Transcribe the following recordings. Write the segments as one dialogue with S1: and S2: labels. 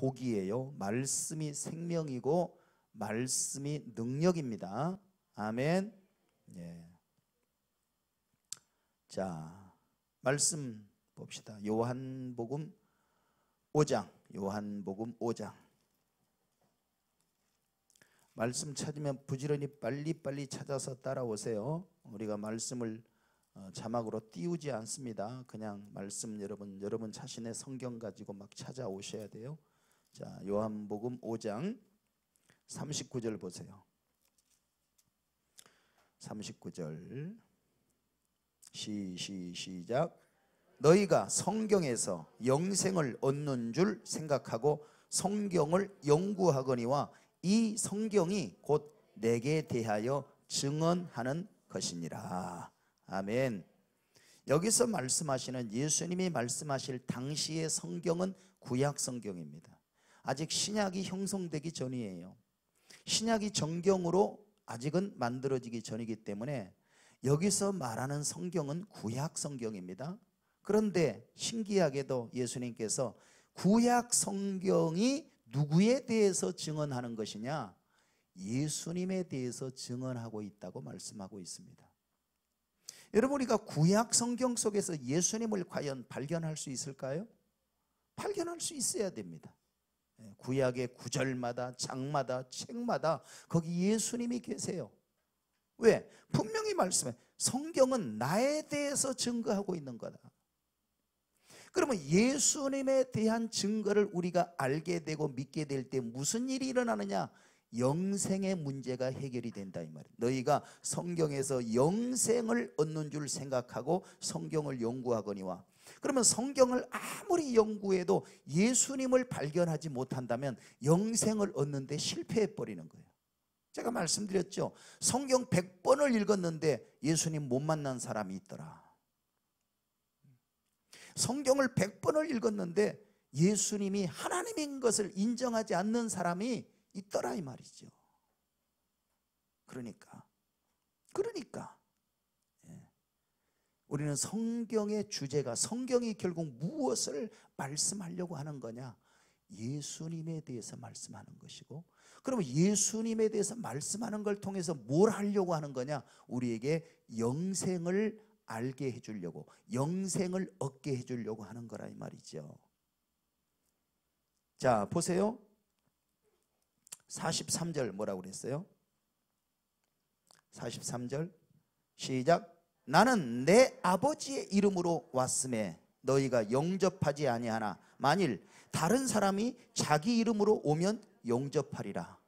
S1: 복이에요. 말씀이 생명이고 말씀이 능력입니다. 아멘. 예. 자, 말씀 봅시다. 요한복음 5장. 요한복음 5장. 말씀 찾으면 부지런히 빨리빨리 찾아서 따라오세요. 우리가 말씀을 자막으로 띄우지 않습니다. 그냥 말씀 여러분 자신의 성경 가지고 막 찾아오셔야 돼요. 자, 요한복음 5장 39절 보세요. 39절 시작. 너희가 성경에서 영생을 얻는 줄 생각하고 성경을 연구하거니와 이 성경이 곧 내게 대하여 증언하는 것이니라. 아멘. 여기서 말씀하시는 예수님이 말씀하실 당시의 성경은 구약 성경입니다. 아직 신약이 형성되기 전이에요. 신약이 정경으로 아직은 만들어지기 전이기 때문에 여기서 말하는 성경은 구약 성경입니다. 그런데 신기하게도 예수님께서 구약 성경이 누구에 대해서 증언하는 것이냐? 예수님에 대해서 증언하고 있다고 말씀하고 있습니다. 여러분, 우리가 구약 성경 속에서 예수님을 과연 발견할 수 있을까요? 발견할 수 있어야 됩니다. 구약의 구절마다 장마다 책마다 거기 예수님이 계세요. 왜? 분명히 말씀해. 성경은 나에 대해서 증거하고 있는 거다. 그러면 예수님에 대한 증거를 우리가 알게 되고 믿게 될 때 무슨 일이 일어나느냐? 영생의 문제가 해결이 된다 이 말이에요. 너희가 성경에서 영생을 얻는 줄 생각하고 성경을 연구하거니와. 그러면 성경을 아무리 연구해도 예수님을 발견하지 못한다면 영생을 얻는 데 실패해 버리는 거예요. 제가 말씀드렸죠. 성경 100번을 읽었는데 예수님 못 만난 사람이 있더라. 성경을 100번을 읽었는데 예수님이 하나님인 것을 인정하지 않는 사람이 있더라 이 말이죠. 그러니까 우리는 성경의 주제가, 성경이 결국 무엇을 말씀하려고 하는 거냐? 예수님에 대해서 말씀하는 것이고, 그러면 예수님에 대해서 말씀하는 걸 통해서 뭘 하려고 하는 거냐? 우리에게 영생을 알게 해주려고, 영생을 얻게 해주려고 하는 거라 이 말이죠. 자, 보세요. 43절 뭐라고 그랬어요? 43절 시작. 나는 내 아버지의 이름으로 왔음에 너희가 영접하지 아니하나 만일 다른 사람이 자기 이름으로 오면 영접하리라.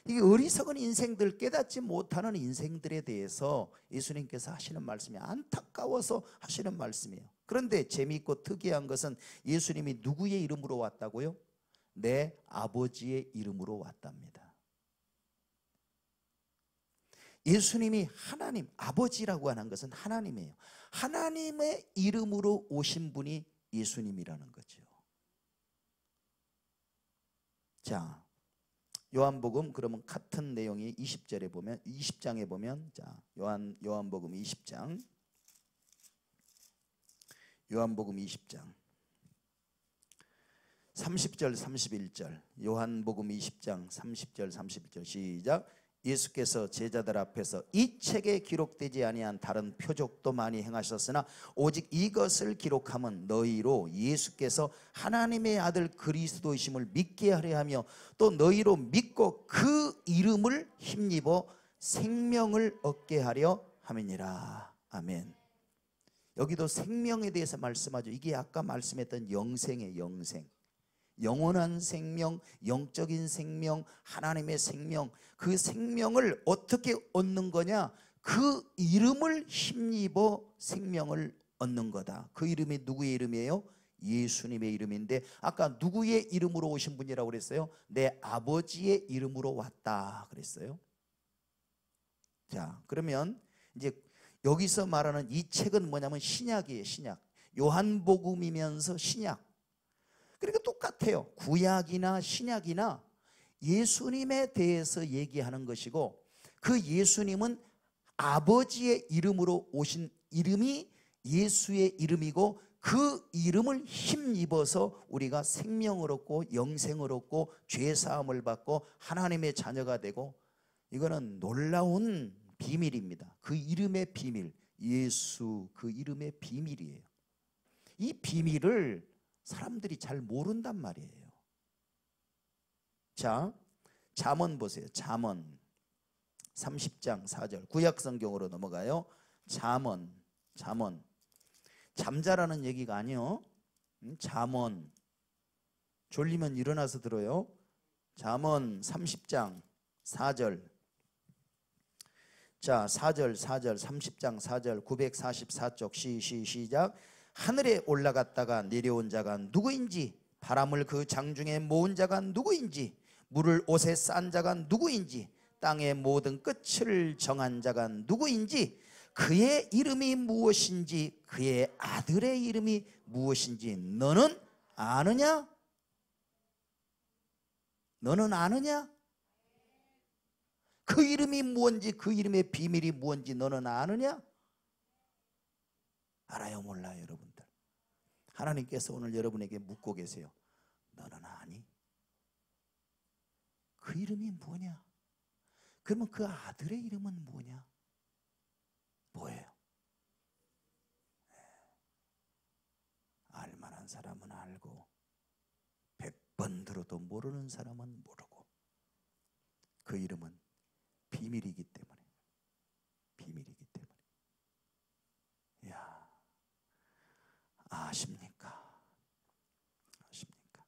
S1: 이게 어리석은 인생들, 깨닫지 못하는 인생들에 대해서 예수님께서 하시는 말씀이 안타까워서 하시는 말씀이에요. 그런데 재미있고 특이한 것은 예수님이 누구의 이름으로 왔다고요? 내 아버지의 이름으로 왔답니다. 예수님이 하나님, 아버지라고 하는 것은 하나님이에요. 하나님의 이름으로 오신 분이 예수님이라는 거죠. 자, 요한복음 그러면 같은 내용이 20절에 보면, 20장에 보면, 자, 요한복음 20장, 요한복음 20장 30절 31절, 요한복음 20장 30절 31절 시작. 예수께서 제자들 앞에서 이 책에 기록되지 아니한 다른 표적도 많이 행하셨으나 오직 이것을 기록함은 너희로 예수께서 하나님의 아들 그리스도이심을 믿게 하려 하며 또 너희로 믿고 그 이름을 힘입어 생명을 얻게 하려 함이니라. 아멘. 여기도 생명에 대해서 말씀하죠. 이게 아까 말씀했던 영생의 영생, 영원한 생명, 영적인 생명, 하나님의 생명. 그 생명을 어떻게 얻는 거냐? 그 이름을 힘입어 생명을 얻는 거다. 그 이름이 누구의 이름이에요? 예수님의 이름인데 아까 누구의 이름으로 오신 분이라고 그랬어요? 내 아버지의 이름으로 왔다 그랬어요. 자, 그러면 이제 여기서 말하는 이 책은 뭐냐면 신약이에요. 신약. 요한복음이면서 신약. 그러니까 똑같아요. 구약이나 신약이나 예수님에 대해서 얘기하는 것이고, 그 예수님은 아버지의 이름으로 오신 이름이 예수의 이름이고, 그 이름을 힘입어서 우리가 생명을 얻고 영생을 얻고 죄사함을 받고 하나님의 자녀가 되고, 이거는 놀라운 비밀입니다. 그 이름의 비밀, 예수 그 이름의 비밀이에요. 이 비밀을 사람들이 잘 모른단 말이에요. 자, 잠언 보세요. 잠언 30장 4절 구약 성경으로 넘어가요. 잠언 잠자라는 얘기가 아니요. 잠언, 졸리면 일어나서 들어요. 잠언 30장 4절. 자, 4절 30장 4절 944쪽 시작. 하늘에 올라갔다가 내려온 자가 누구인지, 바람을 그 장중에 모은 자가 누구인지, 물을 옷에 싼 자가 누구인지, 땅의 모든 끝을 정한 자가 누구인지, 그의 이름이 무엇인지, 그의 아들의 이름이 무엇인지 너는 아느냐? 너는 아느냐? 그 이름이 무엇인지, 그 이름의 비밀이 무엇인지 너는 아느냐? 알아요, 몰라요, 여러분들? 하나님께서 오늘 여러분에게 묻고 계세요. 너는 아니? 그 이름이 뭐냐? 그러면 그 아들의 이름은 뭐냐? 뭐예요? 알만한 사람은 알고 100번 들어도 모르는 사람은 모르고, 그 이름은 비밀이기 때문에. 비밀이기 때문에. 야, 아십니까? 아십니까?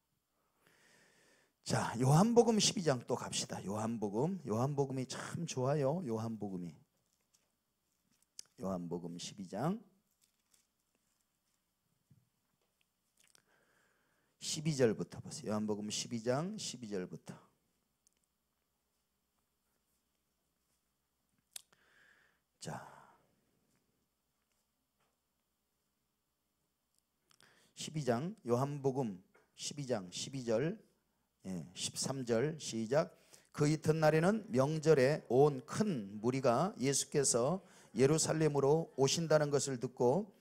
S1: 자, 요한복음 12장 또 갑시다. 요한복음이 참 좋아요. 요한복음 12장 12절부터 보세요. 요한복음 12장 12절부터. 자, 12장 요한복음 12장 12절 13절 시작. 그 이튿날에는 명절에 온 큰 무리가 예수께서 예루살렘으로 오신다는 것을 듣고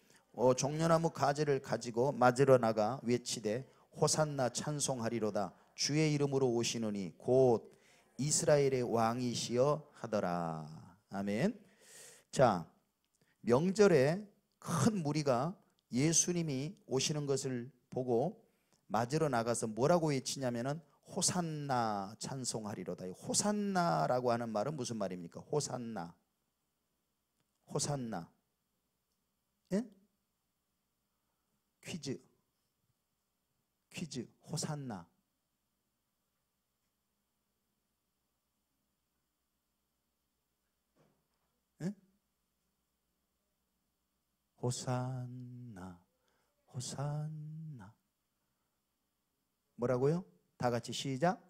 S1: 종려나무 가지를 가지고 맞으러 나가 외치되 호산나 찬송하리로다. 주의 이름으로 오시느니 곧 이스라엘의 왕이시여 하더라. 아멘. 자, 명절에 큰 무리가 예수님이 오시는 것을 보고 맞으러 나가서 뭐라고 외치냐면은 호산나 찬송하리로다. 호산나라고 하는 말은 무슨 말입니까? 호산나. 예? 퀴즈 호산나. 예? 호산나 뭐라고요? 다 같이 시작.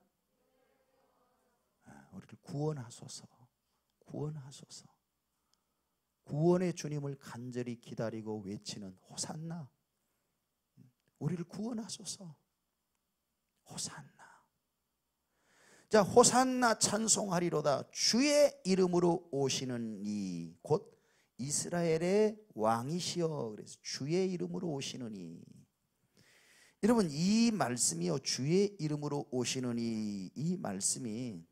S1: 우리를 구원하소서. 구원의 주님을 간절히 기다리고 외치는 호산나. 우리를 구원하소서. 호산나. 자, 호산나 찬송하리로다. 주의 이름으로 오시는 이 곧 이스라엘의 왕이시여. 그래서 주의 이름으로 오시는 이. 여러분, 이 말씀이요, 주의 이름으로 오시는 이 말씀이,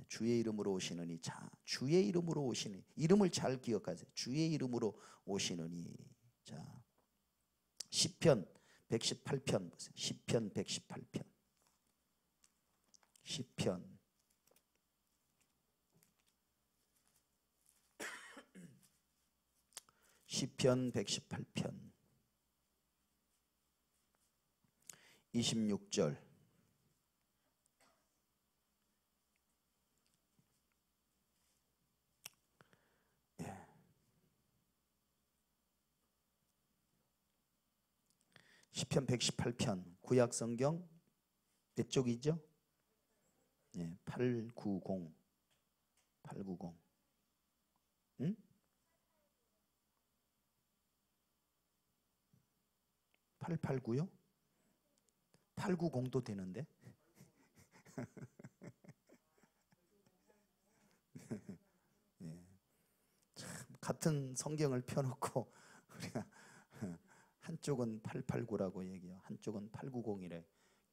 S1: 주의 이름으로 오시는 이. 자, 주의 이름으로 오시는, 이름을 잘 기억하세요. 주의 이름으로 오시는 이. 자, 시편 118편 보세요. 시편 118편. 시편 118편 26절. 시편 118편 구약 성경 몇 쪽이죠? 890. 응? 889요? 890도 되는데? 참 같은 성경을 펴놓고 우리가 한쪽은 889라고 얘기해요. 한쪽은 890이래.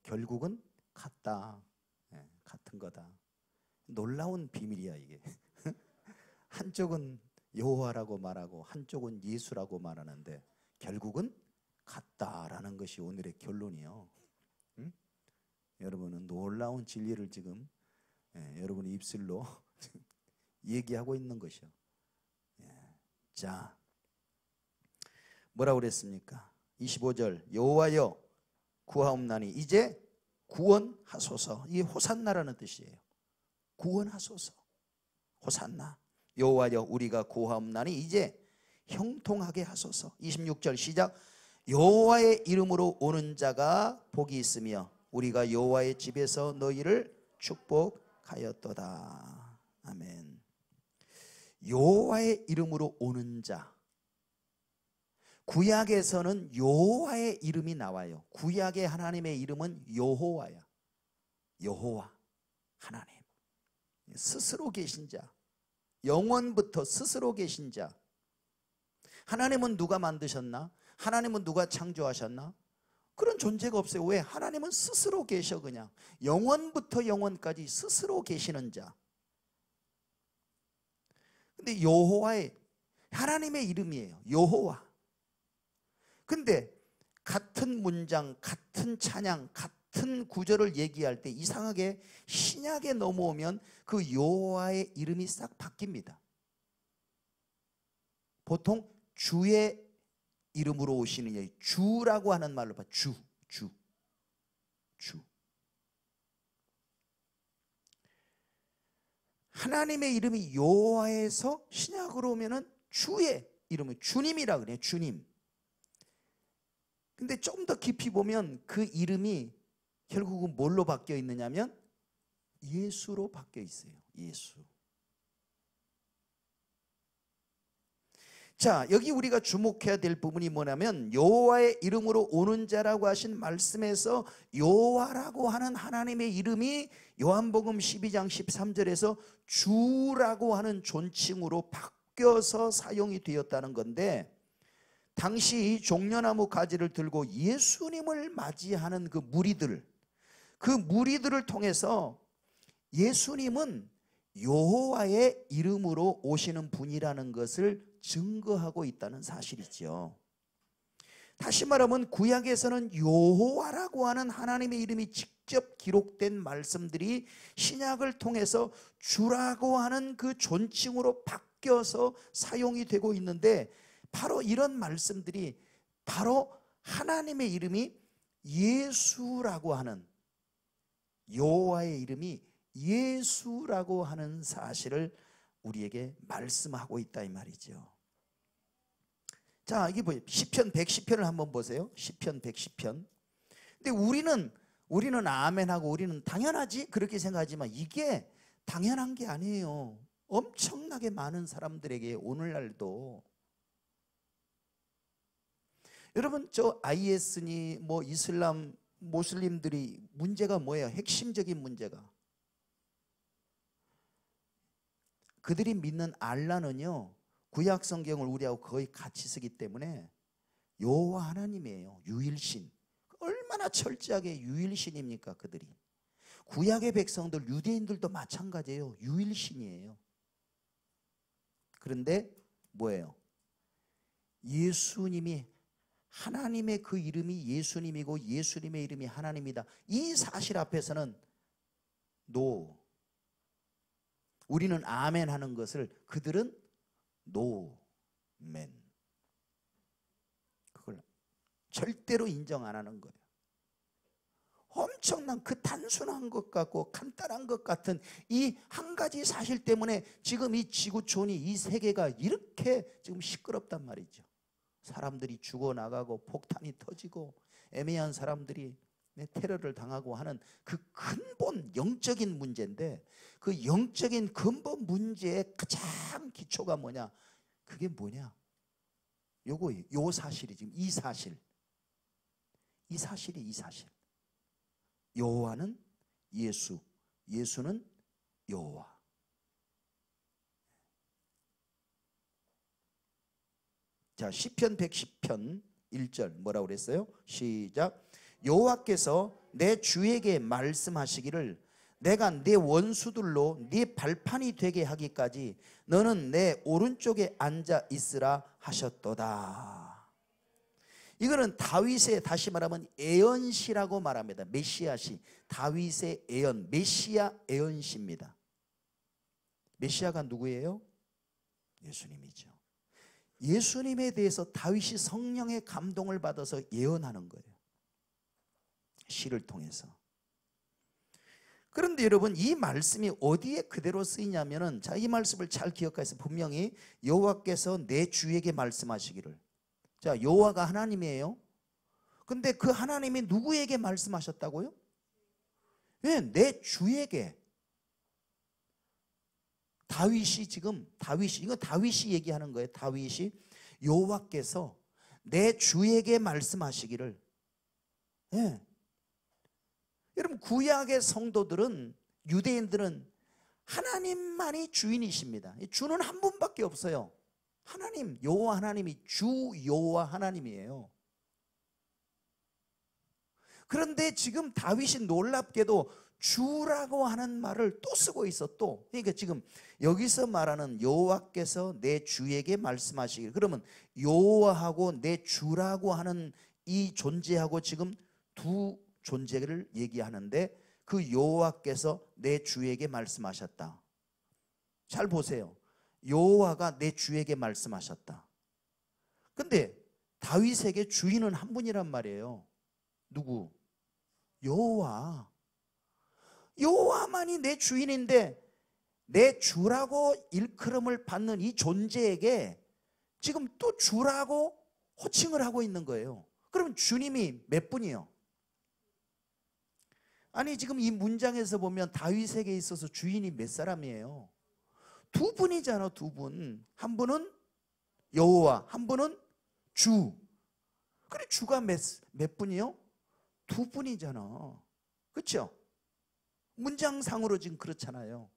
S1: 결국은 같다. 예, 같은 거다. 놀라운 비밀이야 이게. 한쪽은 여호와라고 말하고 한쪽은 예수라고 말하는데 결국은 같다라는 것이 오늘의 결론이요. 응? 여러분은 놀라운 진리를 지금 여러분의 입술로 얘기하고 있는 것이요. 자, 뭐라고 그랬습니까? 25절 여호와여 구하옵나니 이제 구원하소서. 이게 호산나라는 뜻이에요. 구원하소서. 호산나. 여호와여 우리가 구하옵나니 이제 형통하게 하소서. 26절 시작. 여호와의 이름으로 오는 자가 복이 있으며 우리가 여호와의 집에서 너희를 축복하였도다. 아멘. 여호와의 이름으로 오는 자. 구약에서는 여호와의 이름이 나와요. 구약의 하나님의 이름은 여호와야. 여호와 하나님. 스스로 계신 자. 영원부터 스스로 계신 자. 하나님은 누가 만드셨나? 하나님은 누가 창조하셨나? 그런 존재가 없어요. 왜? 하나님은 스스로 계셔. 그냥 영원부터 영원까지 스스로 계시는 자. 근데 여호와의 하나님의 이름이에요. 여호와. 근데 같은 문장, 같은 찬양, 같은 구절을 얘기할 때 이상하게 신약에 넘어오면 그 여호와의 이름이 싹 바뀝니다. 보통 주의 이름으로 오시는 주라고 하는 말로 봐. 주. 하나님의 이름이 여호와에서 신약으로 오면은 주의 이름은 주님이라 그래요. 주님. 근데 좀 더 깊이 보면 그 이름이 결국은 뭘로 바뀌어 있느냐면 예수로 바뀌어 있어요. 예수. 자, 여기 우리가 주목해야 될 부분이 뭐냐면 여호와의 이름으로 오는 자라고 하신 말씀에서 여호와라고 하는 하나님의 이름이 요한복음 12장 13절에서 주라고 하는 존칭으로 바뀌어서 사용이 되었다는 건데, 당시 이 종려나무 가지를 들고 예수님을 맞이하는 그 무리들을 통해서 예수님은 여호와의 이름으로 오시는 분이라는 것을 증거하고 있다는 사실이죠. 다시 말하면 구약에서는 여호와라고 하는 하나님의 이름이 직접 기록된 말씀들이 신약을 통해서 주라고 하는 그 존칭으로 바뀌어서 사용이 되고 있는데, 바로 이런 말씀들이 바로 하나님의 이름이 예수라고 하는, 여호와의 이름이 예수라고 하는 사실을 우리에게 말씀하고 있다 이 말이죠. 자, 이게 뭐예요? 시편 110편을 한번 보세요. 시편 110편. 근데 우리는 아멘하고 우리는 당연하지 그렇게 생각하지만 이게 당연한 게 아니에요. 엄청나게 많은 사람들에게 오늘날도, 여러분 저 IS니 뭐 이슬람 모슬림들이 문제가 뭐예요? 핵심적인 문제가 그들이 믿는 알라는요, 구약 성경을 우리하고 거의 같이 쓰기 때문에 여호와 하나님이에요. 유일신. 얼마나 철저하게 유일신입니까 그들이. 구약의 백성들 유대인들도 마찬가지예요. 유일신이에요. 그런데 뭐예요? 예수님이, 하나님의 그 이름이 예수님이고 예수님의 이름이 하나님이다, 이 사실 앞에서는 우리는 아멘 하는 것을 그들은 노멘, 그걸 절대로 인정 안 하는 거예요. 엄청난 그 단순한 것 같고 간단한 것 같은 이 한 가지 사실 때문에 지금 이 지구촌이, 이 세계가 이렇게 지금 시끄럽단 말이죠. 사람들이 죽어나가고 폭탄이 터지고 애매한 사람들이 테러를 당하고 하는 그 근본 영적인 문제인데, 그 영적인 근본 문제의 가장 기초가 뭐냐? 그게 뭐냐? 요 사실이 지금 이 사실. 여호와는 예수, 예수는 여호와. 자, 시편 110편 1절 뭐라고 그랬어요? 시작. 여호와께서 내 주에게 말씀하시기를 내가 네 원수들로 네 발판이 되게 하기까지 너는 내 오른쪽에 앉아 있으라 하셨도다. 이거는 다윗의, 다시 말하면 애언시라고 말합니다. 메시아시, 다윗의 애언, 메시아 애언시입니다. 메시아가 누구예요? 예수님이죠. 예수님에 대해서 다윗이 성령의 감동을 받아서 예언하는 거예요. 시를 통해서. 그런데 여러분, 이 말씀이 어디에 그대로 쓰이냐면은, 자, 이 말씀을 잘 기억하세요. 분명히 여호와께서 내 주에게 말씀하시기를. 자, 여호와가 하나님이에요. 근데 그 하나님이 누구에게 말씀하셨다고요? 왜? 내 주에게. 다윗이 지금, 이거 다윗이 얘기하는 거예요. 다윗이 여호와께서 내 주에게 말씀하시기를. 예. 여러분, 구약의 성도들은, 유대인들은 하나님만이 주인이십니다. 주는 한 분밖에 없어요. 하나님, 여호와 하나님이 주 여호와 하나님이에요. 그런데 지금 다윗이 놀랍게도 주라고 하는 말을 또 쓰고 있어. 또 그러니까 지금 여기서 말하는 여호와께서 내 주에게 말씀하시길, 그러면 여호와하고 내 주라고 하는 이 존재하고 지금 두 존재를 얘기하는데, 그 여호와께서 내 주에게 말씀하셨다. 잘 보세요. 여호와가 내 주에게 말씀하셨다. 근데 다윗에게 주인은 한 분이란 말이에요. 누구? 여호와. 여호와만이 내 주인인데 내 주라고 일컬음을 받는 이 존재에게 지금 또 주라고 호칭을 하고 있는 거예요. 그럼 주님이 몇 분이요? 아니, 지금 이 문장에서 보면 다윗에게 있어서 주인이 몇 사람이에요? 두 분이잖아, 두 분. 한 분은 여호와, 한 분은 주. 그래, 주가 몇 분이요? 두 분이잖아. 그렇죠? 문장상으로 지금 그렇잖아요.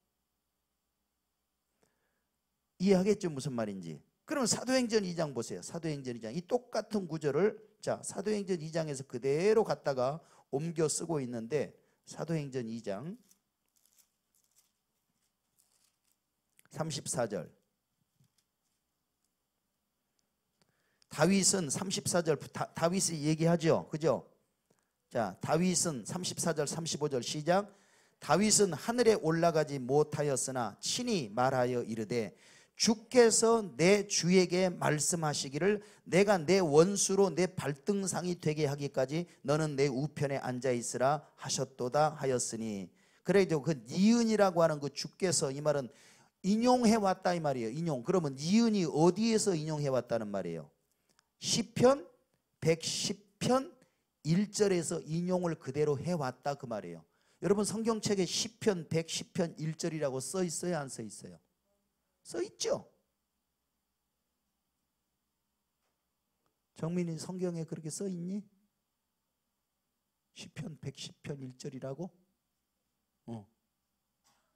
S1: 이해하겠죠, 무슨 말인지? 그럼 사도행전 2장 보세요. 사도행전 2장. 이 똑같은 구절을, 자, 사도행전 2장에서 그대로 갖다가 옮겨 쓰고 있는데, 사도행전 2장 34절. 다윗은 34절, 다윗이 얘기하죠. 그죠? 자, 다윗은 34절, 35절 시작. 다윗은 하늘에 올라가지 못하였으나 친히 말하여 이르되 주께서 내 주에게 말씀하시기를 내가 내 원수로 내 발등상이 되게 하기까지 너는 내 우편에 앉아 있으라 하셨도다 하였으니. 그래도 그 니은이라고 하는 그 주께서, 이 말은 인용해 왔다 이 말이에요. 인용. 그러면 니은이 어디에서 인용해 왔다는 말이에요? 시편 110편 1절에서 인용을 그대로 해왔다 그 말이에요. 여러분, 성경책에 시편 110편 1절이라고 써 있어요, 안 써 있어요? 써 있죠. 정민이 성경에 그렇게 써 있니? 시편 110편 1절이라고?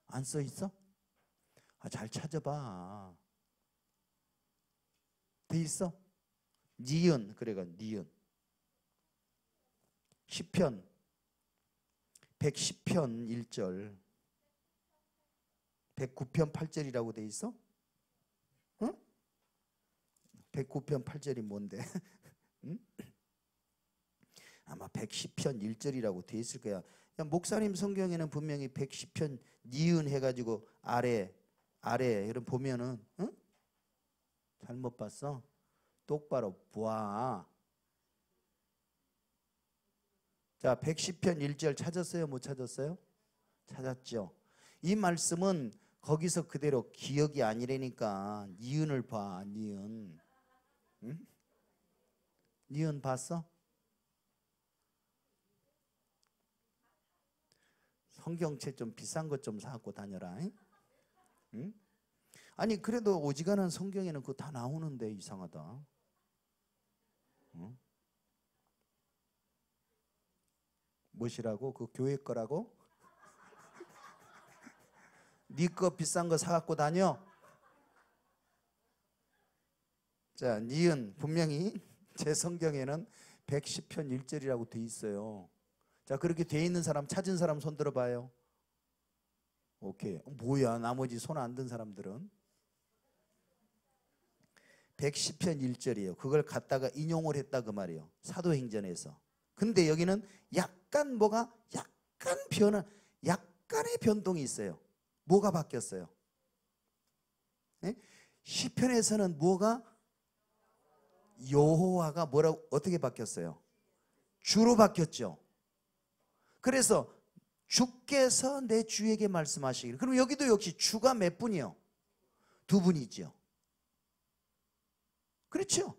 S1: 안 써 있어? 잘 찾아봐. 돼 있어? 니은, 그래가 니은. 시편 110편 1절 109편 8절이라고 돼 있어? 응? 109편 8절이 뭔데? 응? 아마 110편 1절이라고 돼 있을 거야. 목사님 성경에는 분명히 110편 니은 해가지고 아래 이런 보면은, 응? 잘못 봤어? 똑바로 봐. 자, 110편 1절 찾았어요? 못 찾았어요? 찾았죠. 이 말씀은 거기서 그대로 기억이 아니라니까 니은을 봐. 니은. 응? 니은 봤어? 성경책 좀 비싼 것 좀 사갖고 다녀라. 응? 아니, 그래도 오지간한 성경에는 그거 다 나오는데 이상하다. 응? 무엇이라고? 그 교회 거라고? 네 거 비싼 거 사갖고 다녀? 자, 니은 분명히 제 성경에는 110편 1절이라고 돼 있어요. 자, 그렇게 돼 있는 사람 찾은 사람 손 들어봐요. 오케이. 뭐야, 나머지 손 안 든 사람들은? 110편 1절이에요. 그걸 갖다가 인용을 했다 그 말이에요. 사도행전에서. 근데 여기는 약간 뭐가 약간 약간의 변동이 있어요. 뭐가 바뀌었어요? 네? 시편에서는 뭐가 여호와가 뭐라고 어떻게 바뀌었어요? 주로 바뀌었죠. 그래서 주께서 내 주에게 말씀하시기를. 그럼 여기도 역시 주가 몇 분이요? 두 분이죠. 그렇죠?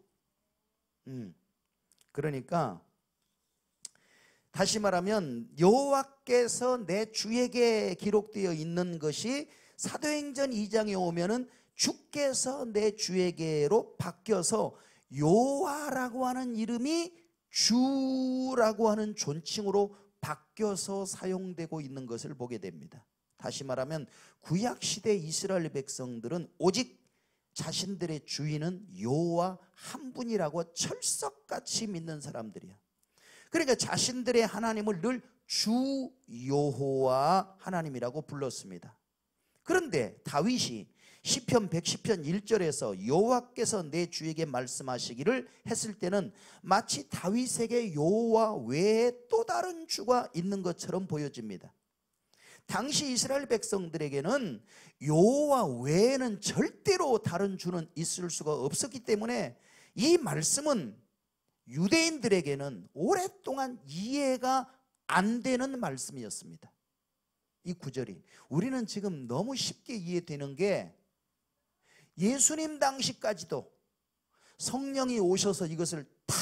S1: 그러니까 다시 말하면 여호와께서 내 주에게 기록되어 있는 것이 사도행전 2장에 오면은 주께서 내 주에게로 바뀌어서 여호와라고 하는 이름이 주라고 하는 존칭으로 바뀌어서 사용되고 있는 것을 보게 됩니다. 다시 말하면 구약시대 이스라엘 백성들은 오직 자신들의 주인은 여호와 한 분이라고 철석같이 믿는 사람들이야. 그러니까 자신들의 하나님을 늘 주 여호와 하나님이라고 불렀습니다. 그런데 다윗이 시편 110편 1절에서 여호와께서 내 주에게 말씀하시기를 했을 때는 마치 다윗에게 여호와 외에 또 다른 주가 있는 것처럼 보여집니다. 당시 이스라엘 백성들에게는 여호와 외에는 절대로 다른 주는 있을 수가 없었기 때문에 이 말씀은 유대인들에게는 오랫동안 이해가 안 되는 말씀이었습니다. 이 구절이 우리는 지금 너무 쉽게 이해되는 게 예수님 당시까지도 성령이 오셔서 이것을 다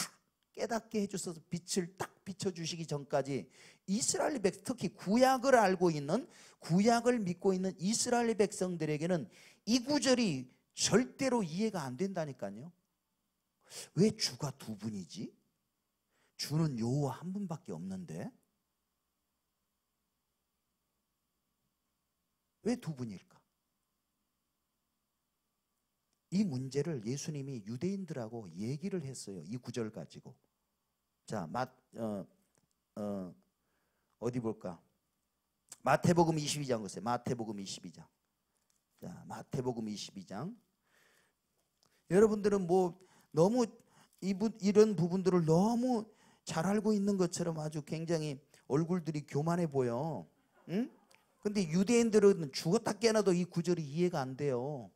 S1: 깨닫게 해주셔서 빛을 딱 비춰주시기 전까지 이스라엘 백성, 특히 구약을 알고 있는, 구약을 믿고 있는 이스라엘 백성들에게는 이 구절이 절대로 이해가 안 된다니까요. 왜 주가 두 분이지? 주는 여호와 한 분밖에 없는데 왜 두 분일까? 이 문제를 예수님이 유대인들하고 얘기를 했어요. 이 구절 가지고. 자, 어디 볼까? 마태복음 22장 보세요. 마태복음 22장. 자, 마태복음 22장. 여러분들은 뭐 너무 이런 부분들을 너무 잘 알고 있는 것처럼 아주 굉장히 얼굴들이 교만해 보여. 응? 근데 유대인들은 죽었다 깨어나도 이 구절이 이해가 안 돼요.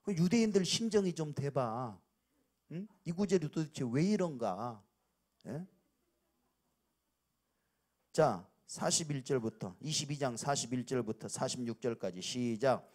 S1: 유대인들 심정이 좀 돼봐. 응? 이 구절이 도대체 왜 이런가? 예? 자, 41절부터 22장 41절부터 46절까지 시작.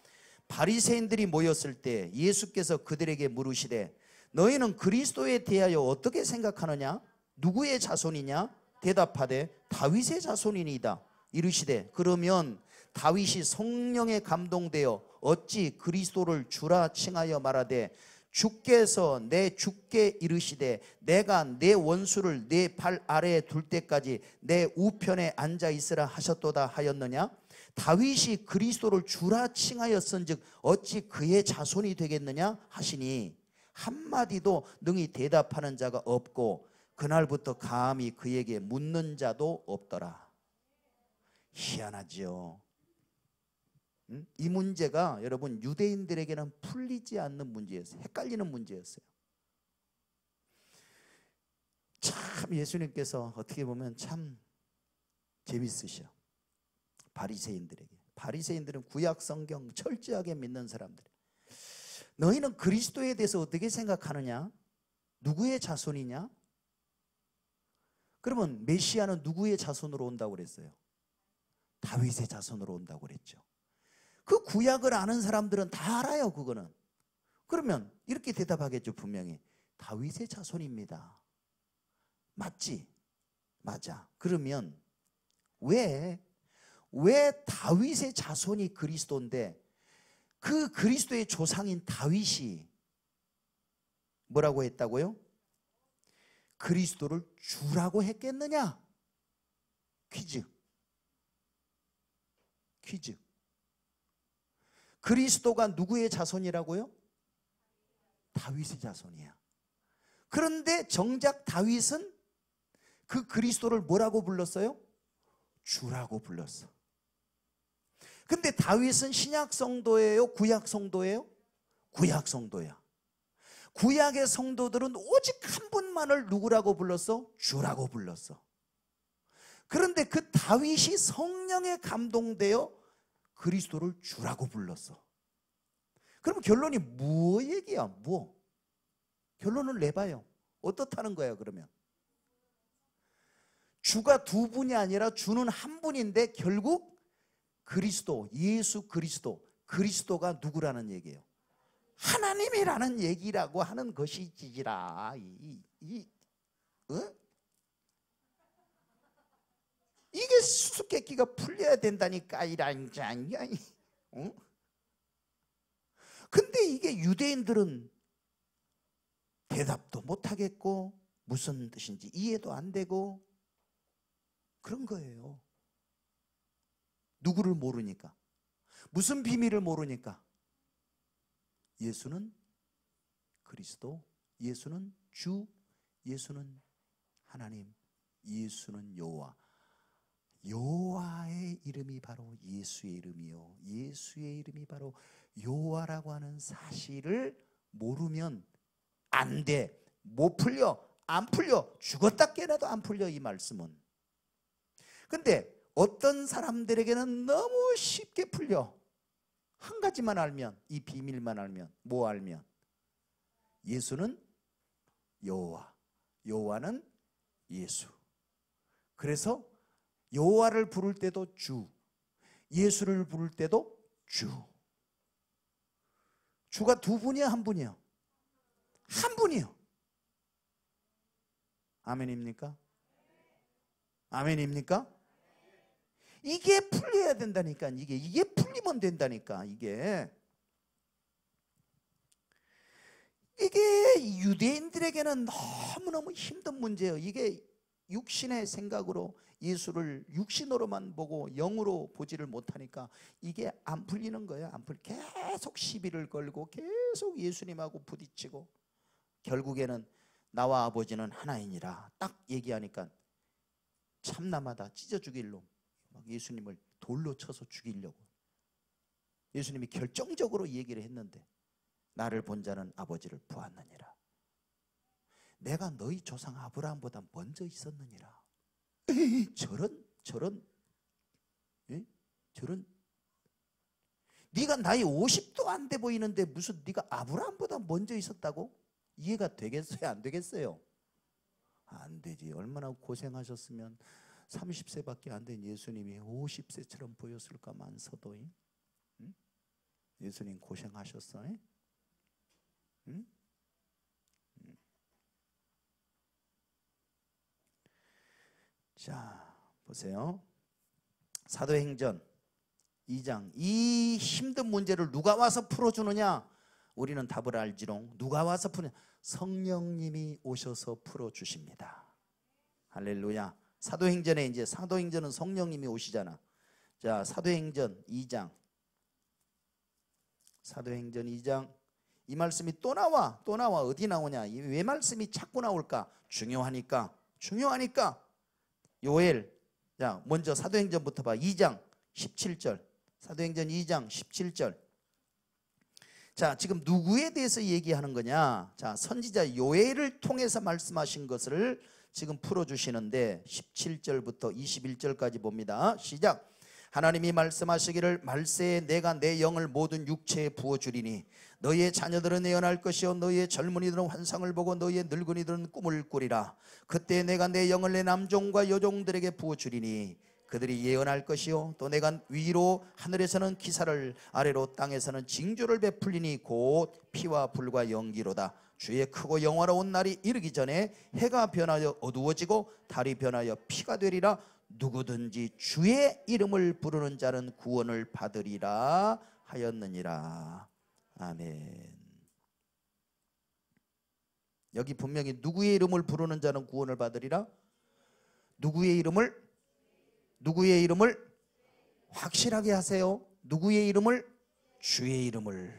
S1: 바리새인들이 모였을 때 예수께서 그들에게 물으시되 너희는 그리스도에 대하여 어떻게 생각하느냐? 누구의 자손이냐? 대답하되 다윗의 자손이니이다. 이르시되 그러면 다윗이 성령에 감동되어 어찌 그리스도를 주라 칭하여 말하되 주께서 내 주께 이르시되 내가 내 원수를 내 발 아래에 둘 때까지 내 우편에 앉아 있으라 하셨도다 하였느냐? 다윗이 그리스도를 주라 칭하였은즉 어찌 그의 자손이 되겠느냐 하시니 한마디도 능히 대답하는 자가 없고 그날부터 감히 그에게 묻는 자도 없더라. 희한하죠. 이 문제가 여러분 유대인들에게는 풀리지 않는 문제였어요. 헷갈리는 문제였어요. 참 예수님께서 어떻게 보면 참 재밌으셔. 바리새인들에게. 바리새인들은 구약 성경 철저하게 믿는 사람들. 너희는 그리스도에 대해서 어떻게 생각하느냐? 누구의 자손이냐? 그러면 메시아는 누구의 자손으로 온다고 그랬어요? 다윗의 자손으로 온다고 그랬죠. 그 구약을 아는 사람들은 다 알아요. 그거는. 그러면 이렇게 대답하겠죠. 분명히 다윗의 자손입니다. 맞지? 맞아. 그러면 왜 다윗의 자손이 그리스도인데 그 그리스도의 조상인 다윗이 뭐라고 했다고요? 그리스도를 주라고 했겠느냐? 퀴즈. 그리스도가 누구의 자손이라고요? 다윗의 자손이야. 그런데 정작 다윗은 그 그리스도를 뭐라고 불렀어요? 주라고 불렀어. 근데 다윗은 신약 성도예요? 구약 성도예요? 구약 성도야. 구약의 성도들은 오직 한 분만을 누구라고 불렀어? 주라고 불렀어. 그런데 그 다윗이 성령에 감동되어 그리스도를 주라고 불렀어. 그럼 결론이 뭐 얘기야? 뭐? 결론을 내봐요. 어떻다는 거야 그러면? 주가 두 분이 아니라 주는 한 분인데 결국 그리스도, 예수 그리스도, 그리스도가 누구라는 얘기예요? 하나님이라는 얘기라고 하는 것이지라. 이게 수수께끼가 풀려야 된다니까. 근데 이게 유대인들은 대답도 못하겠고 무슨 뜻인지 이해도 안 되고 그런 거예요. 누구를 모르니까, 무슨 비밀을 모르니까. 예수는 그리스도, 예수는 주, 예수는 하나님, 예수는 여호와. 여호와의 이름이 바로 예수의 이름이요, 예수의 이름이 바로 여호와라고 하는 사실을 모르면 안 돼. 못 풀려. 안 풀려. 죽었다 깨라도 안 풀려, 이 말씀은. 근데 어떤 사람들에게는 너무 쉽게 풀려. 한 가지만 알면, 이 비밀만 알면. 뭐 알면? 예수는 여호와, 여호와는 예수. 그래서 여호와를 부를 때도 주, 예수를 부를 때도 주. 주가 두 분이야, 한 분이야? 한 분이요. 아멘입니까? 아멘입니까? 이게 풀려야 된다니까. 이게 풀리면 된다니까. 이게 유대인들에게는 너무너무 힘든 문제예요. 이게 육신의 생각으로 예수를 육신으로만 보고 영으로 보지를 못하니까 이게 안 풀리는 거예요. 안 풀. 계속 시비를 걸고 계속 예수님하고 부딪히고 결국에는 나와 아버지는 하나이니라 딱 얘기하니까 참남하다 찢어 죽일 놈, 막 예수님을 돌로 쳐서 죽이려고. 예수님이 결정적으로 얘기를 했는데 나를 본 자는 아버지를 보았느니라. 내가 너희 조상 아브라함보다 먼저 있었느니라. 저런 네가 나이 50도 안 돼 보이는데 무슨 네가 아브라함보다 먼저 있었다고? 이해가 되겠어요? 안 되겠어요? 안 되지. 얼마나 고생하셨으면 30세밖에 안 된 예수님이 50세처럼 보였을까만서도. 응? 예수님 고생하셨어. 응? 자, 보세요. 사도행전 2장. 이 힘든 문제를 누가 와서 풀어주느냐? 우리는 답을 알지롱. 누가 와서 풀느냐? 성령님이 오셔서 풀어주십니다. 할렐루야. 사도행전에 이제 사도행전은 성령님이 오시잖아. 자, 사도행전 2장. 사도행전 2장. 이 말씀이 또 나와. 어디 나오냐? 왜 말씀이 자꾸 나올까? 중요하니까. 요엘. 자, 먼저 사도행전부터 봐. 2장 17절. 사도행전 2장 17절. 자, 지금 누구에 대해서 얘기하는 거냐? 자, 선지자 요엘을 통해서 말씀하신 것을 지금 풀어주시는데 17절부터 21절까지 봅니다. 시작. 하나님이 말씀하시기를 말세에 내가 내 영을 모든 육체에 부어주리니 너희의 자녀들은 예언할 것이요 너희의 젊은이들은 환상을 보고 너희의 늙은이들은 꿈을 꾸리라. 그때 내가 내 영을 내 남종과 여종들에게 부어주리니 그들이 예언할 것이요 또 내가 위로 하늘에서는 기사를 아래로 땅에서는 징조를 베풀리니 곧 피와 불과 연기로다. 주의 크고 영화로운 날이 이르기 전에 해가 변하여 어두워지고 달이 변하여 피가 되리라. 누구든지 주의 이름을 부르는 자는 구원을 받으리라 하였느니라. 아멘. 여기 분명히 누구의 이름을 부르는 자는 구원을 받으리라. 누구의 이름을 확실하게 하세요. 누구의 이름을? 주의 이름을.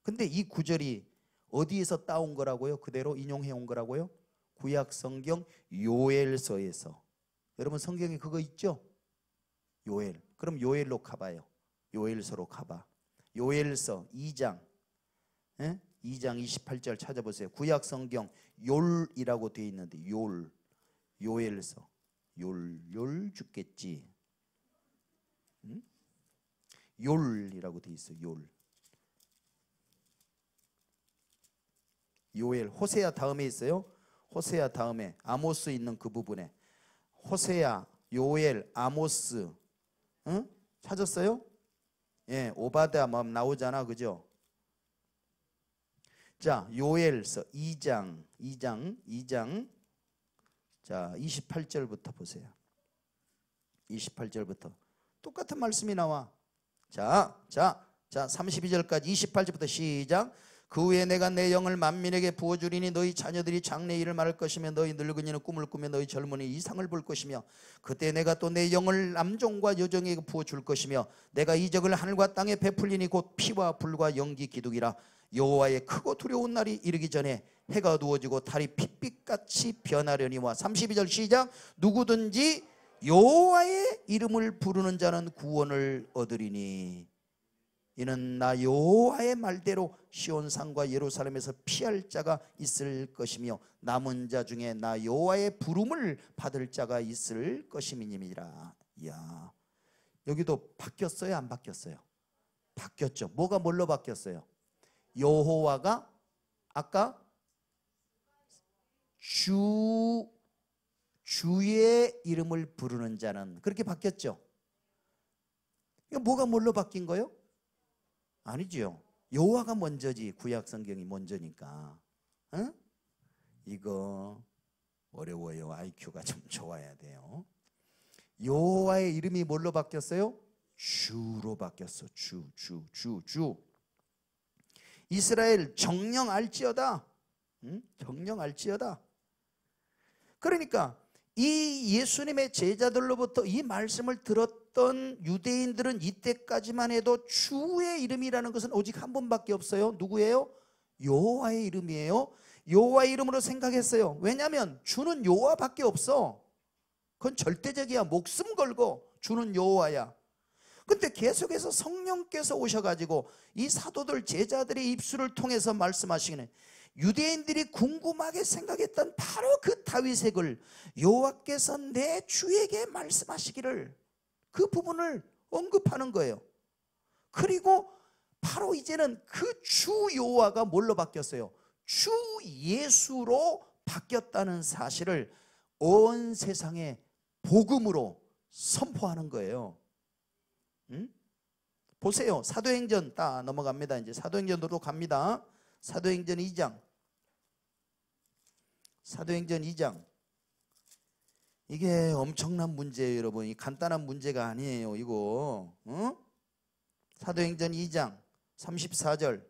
S1: 근데 이 구절이 어디에서 따온 거라고요? 그대로 인용해 온 거라고요? 구약 성경 요엘서에서. 여러분 성경에 그거 있죠? 요엘. 그럼 요엘로 가봐요. 요엘서로 가봐. 요엘서 2장 2장 28절 찾아보세요. 구약 성경 욜이라고 되어 있는데 요엘서 욜 죽겠지. 욜이라고 되어 있어. 요엘. 호세아 다음에 있어요. 호세아 다음에 아모스 있는 그 부분에 호세아, 요엘, 아모스 찾았어요? 예, 오바댜 뭐 나오잖아, 그죠? 자, 요엘서 2장 자 28절부터 보세요. 28절부터 똑같은 말씀이 나와. 자 32절까지 28절부터 시작. 그 후에 내가 내 영을 만민에게 부어주리니 너희 자녀들이 장래 일을 말할 것이며 너희 늙은이는 꿈을 꾸며 너희 젊은이 이상을 볼 것이며 그때 내가 또 내 영을 남종과 여종에게 부어줄 것이며 내가 이적을 하늘과 땅에 베풀리니 곧 피와 불과 연기 기둥이라. 여호와의 크고 두려운 날이 이르기 전에 해가 어두워지고 달이 핏빛같이 변하려니와. 32절 시작. 누구든지 여호와의 이름을 부르는 자는 구원을 얻으리니 이는 나 여호와의 말대로 시온산과 예루살렘에서 피할 자가 있을 것이며 남은 자 중에 나 여호와의 부름을 받을 자가 있을 것임이니라. 이야, 여기도 바뀌었어요? 안 바뀌었어요? 바뀌었죠. 뭐가 뭘로 바뀌었어요? 여호와가 아까 주의 이름을 부르는 자는, 그렇게 바뀌었죠. 이거 뭐가 뭘로 바뀐 거예요? 아니죠. 여호와가 먼저지. 구약 성경이 먼저니까. 이거 어려워요. IQ가 좀 좋아야 돼요. 여호와의 이름이 뭘로 바뀌었어요? 주로 바뀌었어. 주. 이스라엘 정령알지어다. 정령알지어다. 그러니까 이 예수님의 제자들로부터 이 말씀을 들었던 유대인들은 이때까지만 해도 주의 이름이라는 것은 오직 한 분밖에 없어요. 누구예요? 여호와의 이름이에요. 여호와의 이름으로 생각했어요. 왜냐하면 주는 여호와밖에 없어. 그건 절대적이야. 목숨 걸고 주는 여호와야. 근데 계속해서 성령께서 오셔가지고 이 사도들 제자들의 입술을 통해서 말씀하시기는 유대인들이 궁금하게 생각했던 바로 그 다윗의 글, 여호와께서 내 주에게 말씀하시기를, 그 부분을 언급하는 거예요. 그리고 바로 이제는 그 주 여호와가 뭘로 바뀌었어요? 주 예수로 바뀌었다는 사실을 온 세상에 복음으로 선포하는 거예요. 보세요. 사도행전 딱 넘어갑니다. 이제 사도행전으로 갑니다. 사도행전 2장. 사도행전 2장. 이게 엄청난 문제예요, 여러분. 이 간단한 문제가 아니에요, 이거. 사도행전 2장 34절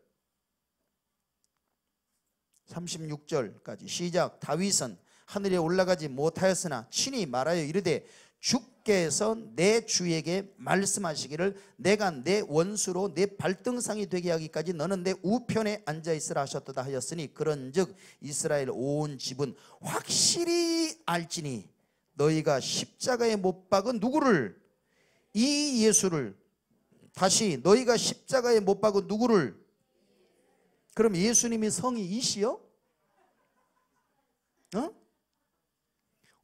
S1: 36절까지 시작. 다윗은 하늘에 올라가지 못하였으나 친히 말하여 이르되 주께서 내 주에게 말씀하시기를 내가 내 원수로 내 발등상이 되게 하기까지 너는 내 우편에 앉아있으라 하셨도다 하였으니 그런즉 이스라엘 온 집은 확실히 알지니 너희가 십자가에 못 박은 누구를? 이 예수를. 다시 너희가 십자가에 못 박은 누구를? 그럼 예수님이 성이 이시요?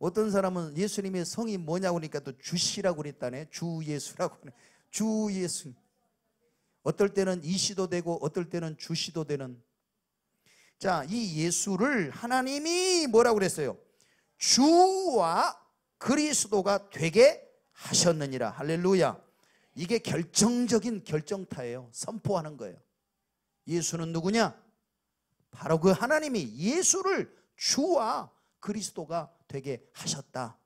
S1: 어떤 사람은 예수님의 성이 뭐냐고 그러니까 또 주시라고 그랬다네. 주 예수라고 그래. 주 예수. 어떨 때는 이시도 되고 어떨 때는 주시도 되는. 자, 이 예수를 하나님이 뭐라고 그랬어요? 주와 그리스도가 되게 하셨느니라. 할렐루야. 이게 결정적인 결정타예요. 선포하는 거예요. 예수는 누구냐? 바로 그 하나님이 예수를 주와 그리스도가 되게 하셨다.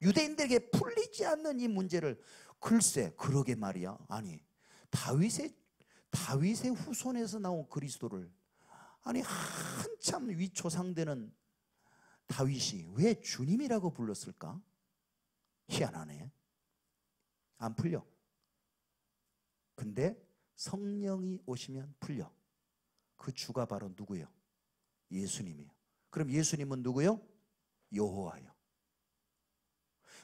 S1: 유대인들에게 풀리지 않는 이 문제를, 글쎄 그러게 말이야. 아니 다윗의 후손에서 나온 그리스도를, 아니 한참 위초상되는 다윗이 왜 주님이라고 불렀을까? 희한하네. 안 풀려. 근데 성령이 오시면 풀려. 그 주가 바로 누구요? 예수님이에요. 그럼 예수님은 누구요? 여호와요.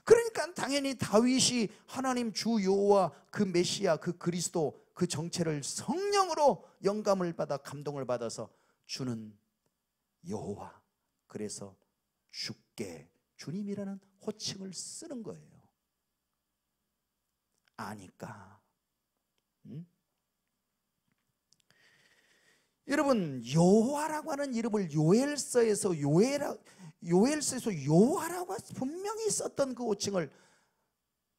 S1: 그러니까 당연히 다윗이 하나님 주 여호와 그 메시아 그 그리스도 그 정체를 성령으로 영감을 받아 감동을 받아서 주는 여호와, 그래서 주께 주님이라는 호칭을 쓰는 거예요. 아니까. 여러분, 여호와라고 하는 이름을 요엘서에서 여호와라고 분명히 썼던 그 호칭을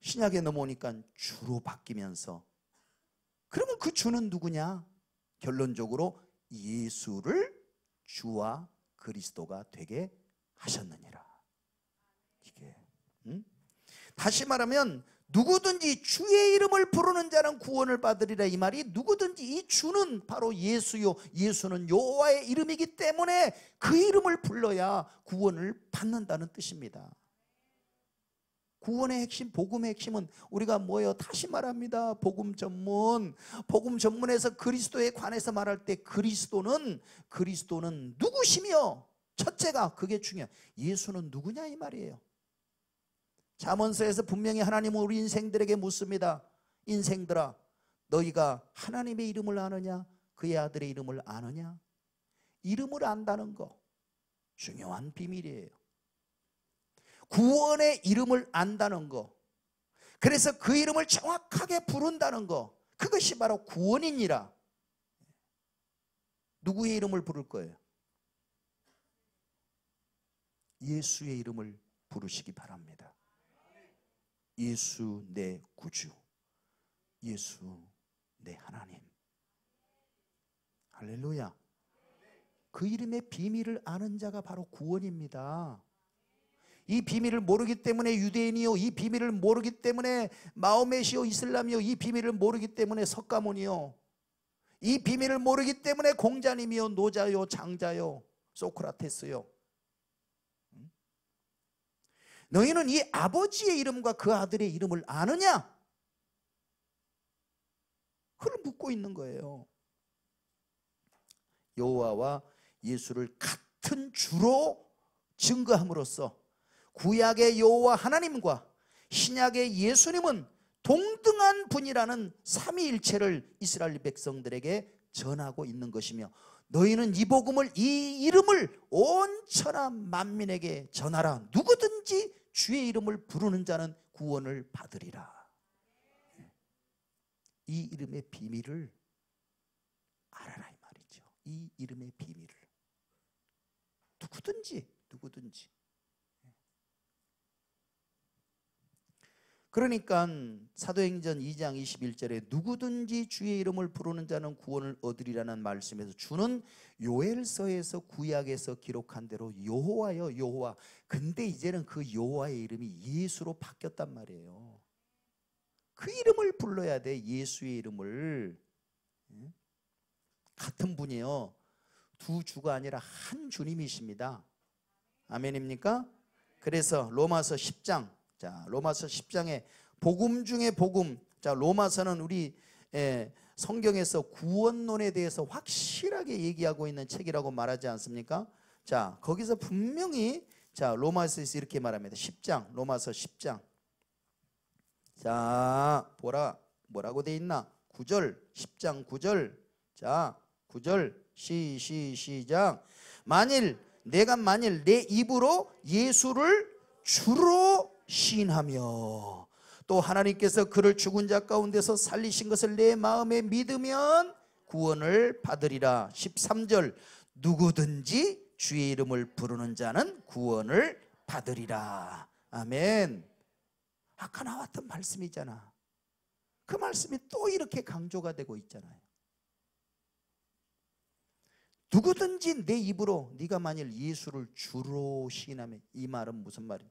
S1: 신약에 넘어오니까 주로 바뀌면서, 그러면 그 주는 누구냐? 결론적으로 예수를 주와 그리스도가 되게 하셨느니라. 이게 다시 말하면 누구든지 주의 이름을 부르는 자는 구원을 받으리라. 이 말이 누구든지, 이 주는 바로 예수요, 예수는 여호와의 이름이기 때문에 그 이름을 불러야 구원을 받는다는 뜻입니다. 구원의 핵심, 복음의 핵심은 우리가 뭐예요? 다시 말합니다. 복음 전문에서 그리스도에 관해서 말할 때 그리스도는 누구시며, 첫째가 그게 중요해요. 예수는 누구냐 이 말이에요. 잠언서에서 분명히 하나님은 우리 인생들에게 묻습니다. 인생들아, 너희가 하나님의 이름을 아느냐? 그의 아들의 이름을 아느냐? 이름을 안다는 거 중요한 비밀이에요. 구원의 이름을 안다는 거, 그래서 그 이름을 정확하게 부른다는 거, 그것이 바로 구원이니라. 누구의 이름을 부를 거예요? 예수의 이름을 부르시기 바랍니다. 예수 내 구주, 예수 내 하나님. 할렐루야. 그 이름의 비밀을 아는 자가 바로 구원입니다. 이 비밀을 모르기 때문에 유대인이요, 이 비밀을 모르기 때문에 마호메시요 이슬람이요, 이 비밀을 모르기 때문에 석가모니요, 이 비밀을 모르기 때문에 공자님이요, 노자요, 장자요, 소크라테스요. 너희는 이 아버지의 이름과 그 아들의 이름을 아느냐? 그걸 묻고 있는 거예요. 여호와와 예수를 같은 주로 증거함으로써 구약의 여호와 하나님과 신약의 예수님은 동등한 분이라는 삼위일체를 이스라엘 백성들에게 전하고 있는 것이며, 너희는 이 복음을, 이 이름을 온 천하 만민에게 전하라. 누구든지 주의 이름을 부르는 자는 구원을 받으리라. 이 이름의 비밀을 알아라 이 말이죠. 이 이름의 비밀을 누구든지. 그러니까 사도행전 2장 21절에 누구든지 주의 이름을 부르는 자는 구원을 얻으리라는 말씀에서 주는 요엘서에서 구약에서 기록한 대로 여호와요, 여호와. 근데 이제는 그 여호와의 이름이 예수로 바뀌었단 말이에요. 그 이름을 불러야 돼. 예수의 이름을. 같은 분이요, 두 주가 아니라 한 주님이십니다. 아멘입니까? 그래서 로마서 10장, 자, 로마서 10장에 복음 중에 복음. 자, 로마서는 우리 성경에서 구원론에 대해서 확실하게 얘기하고 있는 책이라고 말하지 않습니까? 자, 거기서 분명히, 자, 로마서에서 이렇게 말합니다. 10장, 로마서 10장. 자, 보라, 뭐라고 돼 있나? 9절, 10장 9절. 자, 9절 시작. 내가 만일 내 입으로 예수를 주로 시인하며 또 하나님께서 그를 죽은 자 가운데서 살리신 것을 내 마음에 믿으면 구원을 받으리라. 13절 누구든지 주의 이름을 부르는 자는 구원을 받으리라. 아멘. 아까 나왔던 말씀이잖아. 그 말씀이 또 이렇게 강조가 되고 있잖아요. 누구든지 내 입으로, 네가 만일 예수를 주로 시인하면, 이 말은 무슨 말이야?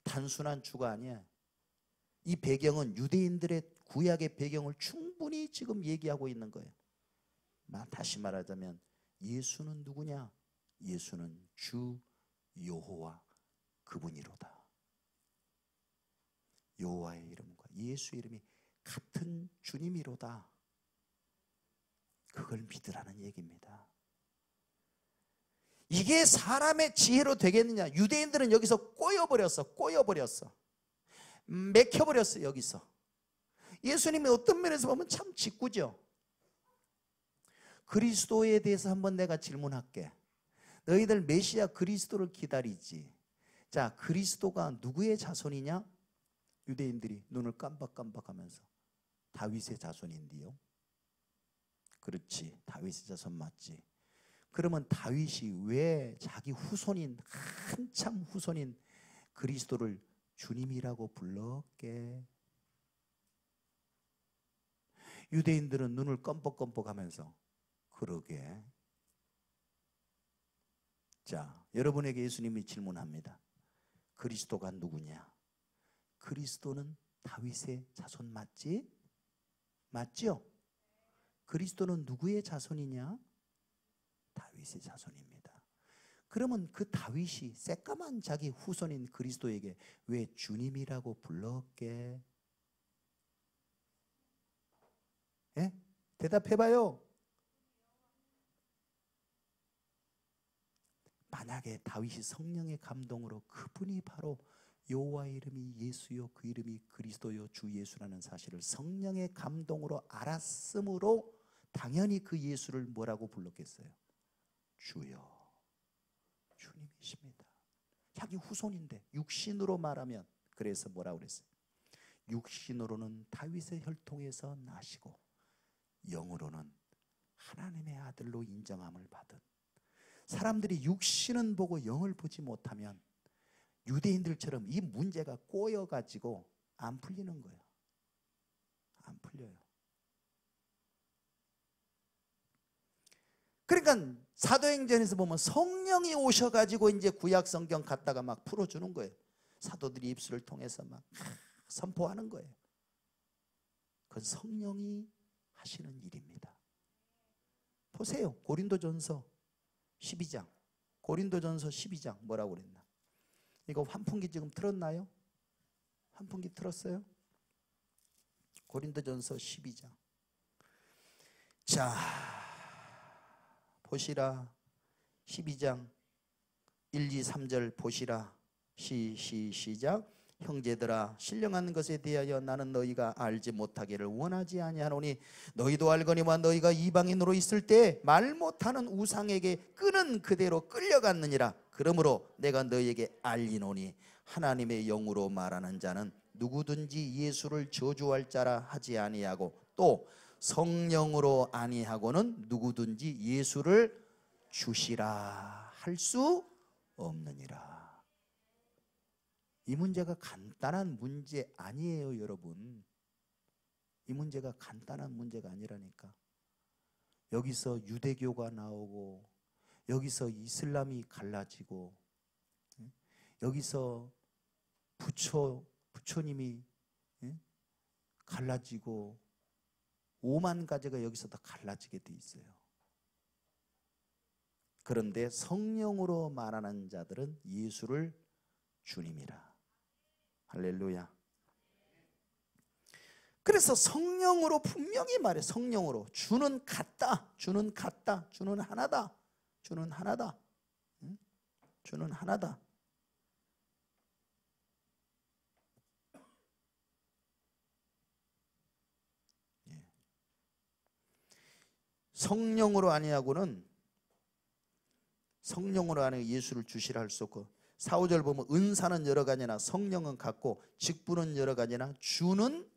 S1: 단순한 주가 아니야. 이 배경은 유대인들의 구약의 배경을 충분히 지금 얘기하고 있는 거예요. 다시 말하자면 예수는 누구냐? 예수는 주 여호와 그분이로다. 여호와의 이름과 예수의 이름이 같은 주님이로다. 그걸 믿으라는 얘기입니다. 이게 사람의 지혜로 되겠느냐? 유대인들은 여기서 꼬여버렸어. 맥혀버렸어. 여기서 예수님이 어떤 면에서 보면 참 직구죠. 그리스도에 대해서 한번 내가 질문할게. 너희들 메시아 그리스도를 기다리지. 자, 그리스도가 누구의 자손이냐? 유대인들이 눈을 깜박깜박하면서 다윗의 자손인데요. 그렇지, 다윗의 자손 맞지. 그러면 다윗이 왜 자기 후손인, 한참 후손인 그리스도를 주님이라고 불렀게? 유대인들은 눈을 껌뻑껌뻑하면서 그러게. 자, 여러분에게 예수님이 질문합니다. 그리스도가 누구냐? 그리스도는 다윗의 자손 맞지? 맞죠? 그리스도는 누구의 자손이냐? 다윗의 자손입니다. 그러면 그 다윗이 새까만 자기 후손인 그리스도에게 왜 주님이라고 불렀게? 예? 대답해봐요. 만약에 다윗이 성령의 감동으로 그분이 바로 여호와의 이름이 예수요 그 이름이 그리스도요 주 예수라는 사실을 성령의 감동으로 알았으므로 당연히 그 예수를 뭐라고 불렀겠어요? 주여, 주님이십니다. 자기 후손인데 육신으로 말하면 그래서 뭐라고 그랬어요? 육신으로는 다윗의 혈통에서 나시고 영으로는 하나님의 아들로 인정함을 받은, 사람들이 육신은 보고 영을 보지 못하면 유대인들처럼 이 문제가 꼬여가지고 안 풀리는 거예요. 안 풀려요. 그러니까 사도행전에서 보면 성령이 오셔가지고 이제 구약 성경 갖다가 막 풀어주는 거예요. 사도들이 입술을 통해서 막 선포하는 거예요. 그건 성령이 하시는 일입니다. 보세요. 고린도전서 12장. 고린도전서 12장 뭐라고 그랬나? 이거 환풍기 지금 틀었나요? 환풍기 틀었어요? 고린도전서 12장. 자, 보시라. 12장 1, 2, 3절 보시라. 시작. 형제들아, 신령한 것에 대하여 나는 너희가 알지 못하기를 원하지 아니하노니 너희도 알거니와 너희가 이방인으로 있을 때 말 못하는 우상에게 끄는 그대로 끌려갔느니라. 그러므로 내가 너희에게 알리노니 하나님의 영으로 말하는 자는 누구든지 예수를 저주할 자라 하지 아니하고 또 성령으로 아니하고는 누구든지 예수를 주시라 할 수 없느니라. 이 문제가 간단한 문제 아니에요, 여러분. 이 문제가 간단한 문제가 아니라니까. 여기서 유대교가 나오고, 여기서 이슬람이 갈라지고, 여기서 부처님이 갈라지고, 오만 가지가 여기서 다 갈라지게 돼 있어요. 그런데 성령으로 말하는 자들은 예수를 주님이라. 할렐루야. 그래서 성령으로 분명히 말해. 성령으로 주는 같다, 주는 같다, 주는 하나다, 주는 하나다, 주는 하나다. 성령으로 아니하고는, 성령으로 아니 예수를 주시라 할 수 없고, 4, 5절 보면 은사는 여러 가지나 성령은 같고 직분은 여러 가지나 주는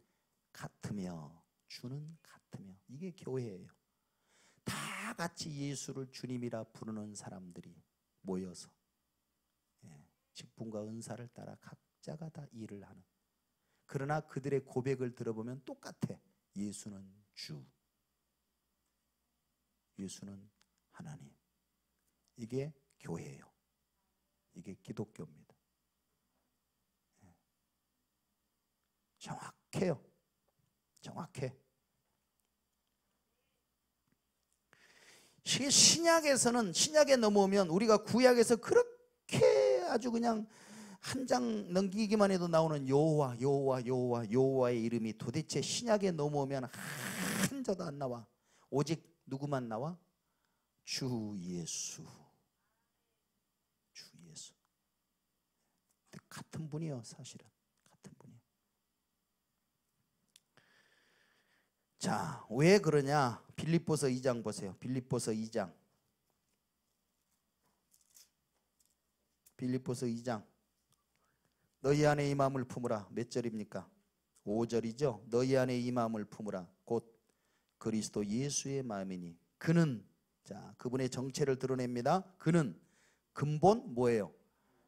S1: 같으며, 주는 같으며. 이게 교회예요. 다 같이 예수를 주님이라 부르는 사람들이 모여서 직분과 은사를 따라 각자가 다 일을 하는. 그러나 그들의 고백을 들어보면 똑같아. 예수는 주, 예수는 하나님. 이게 교회예요. 이게 기독교입니다. 정확해요. 정확해. 신약에서는, 신약에 넘어오면 우리가 구약에서 그렇게 아주 그냥 한 장 넘기기만 해도 나오는 여호와, 여호와, 여호와, 여호와의 이름이 도대체 신약에 넘어오면 한 자도 안 나와. 오직 누구만 나와? 주 예수. 같은 분이요, 사실은 같은 분이요. 자, 왜 그러냐? 빌립보서 2장 보세요. 빌립보서 2장. 빌립보서 2장. 너희 안에 이 마음을 품으라. 몇 절입니까? 5절이죠. 너희 안에 이 마음을 품으라. 곧 그리스도 예수의 마음이니 그는, 자, 그분의 정체를 드러냅니다. 그는 근본 뭐예요?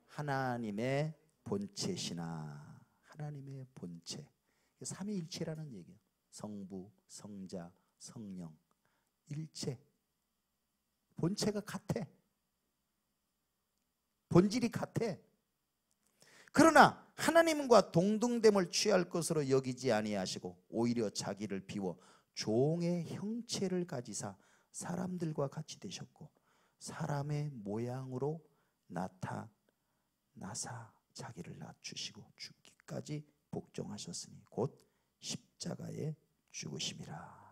S1: 하나님의 본체시나. 하나님의 본체. 삼위일체라는 얘기예요. 성부, 성자, 성령, 일체. 본체가 같아. 본질이 같아. 그러나 하나님과 동등됨을 취할 것으로 여기지 아니하시고 오히려 자기를 비워 종의 형체를 가지사 사람들과 같이 되셨고 사람의 모양으로 나타나사 자기를 낮추시고 죽기까지 복종하셨으니 곧 십자가에 죽으심이라.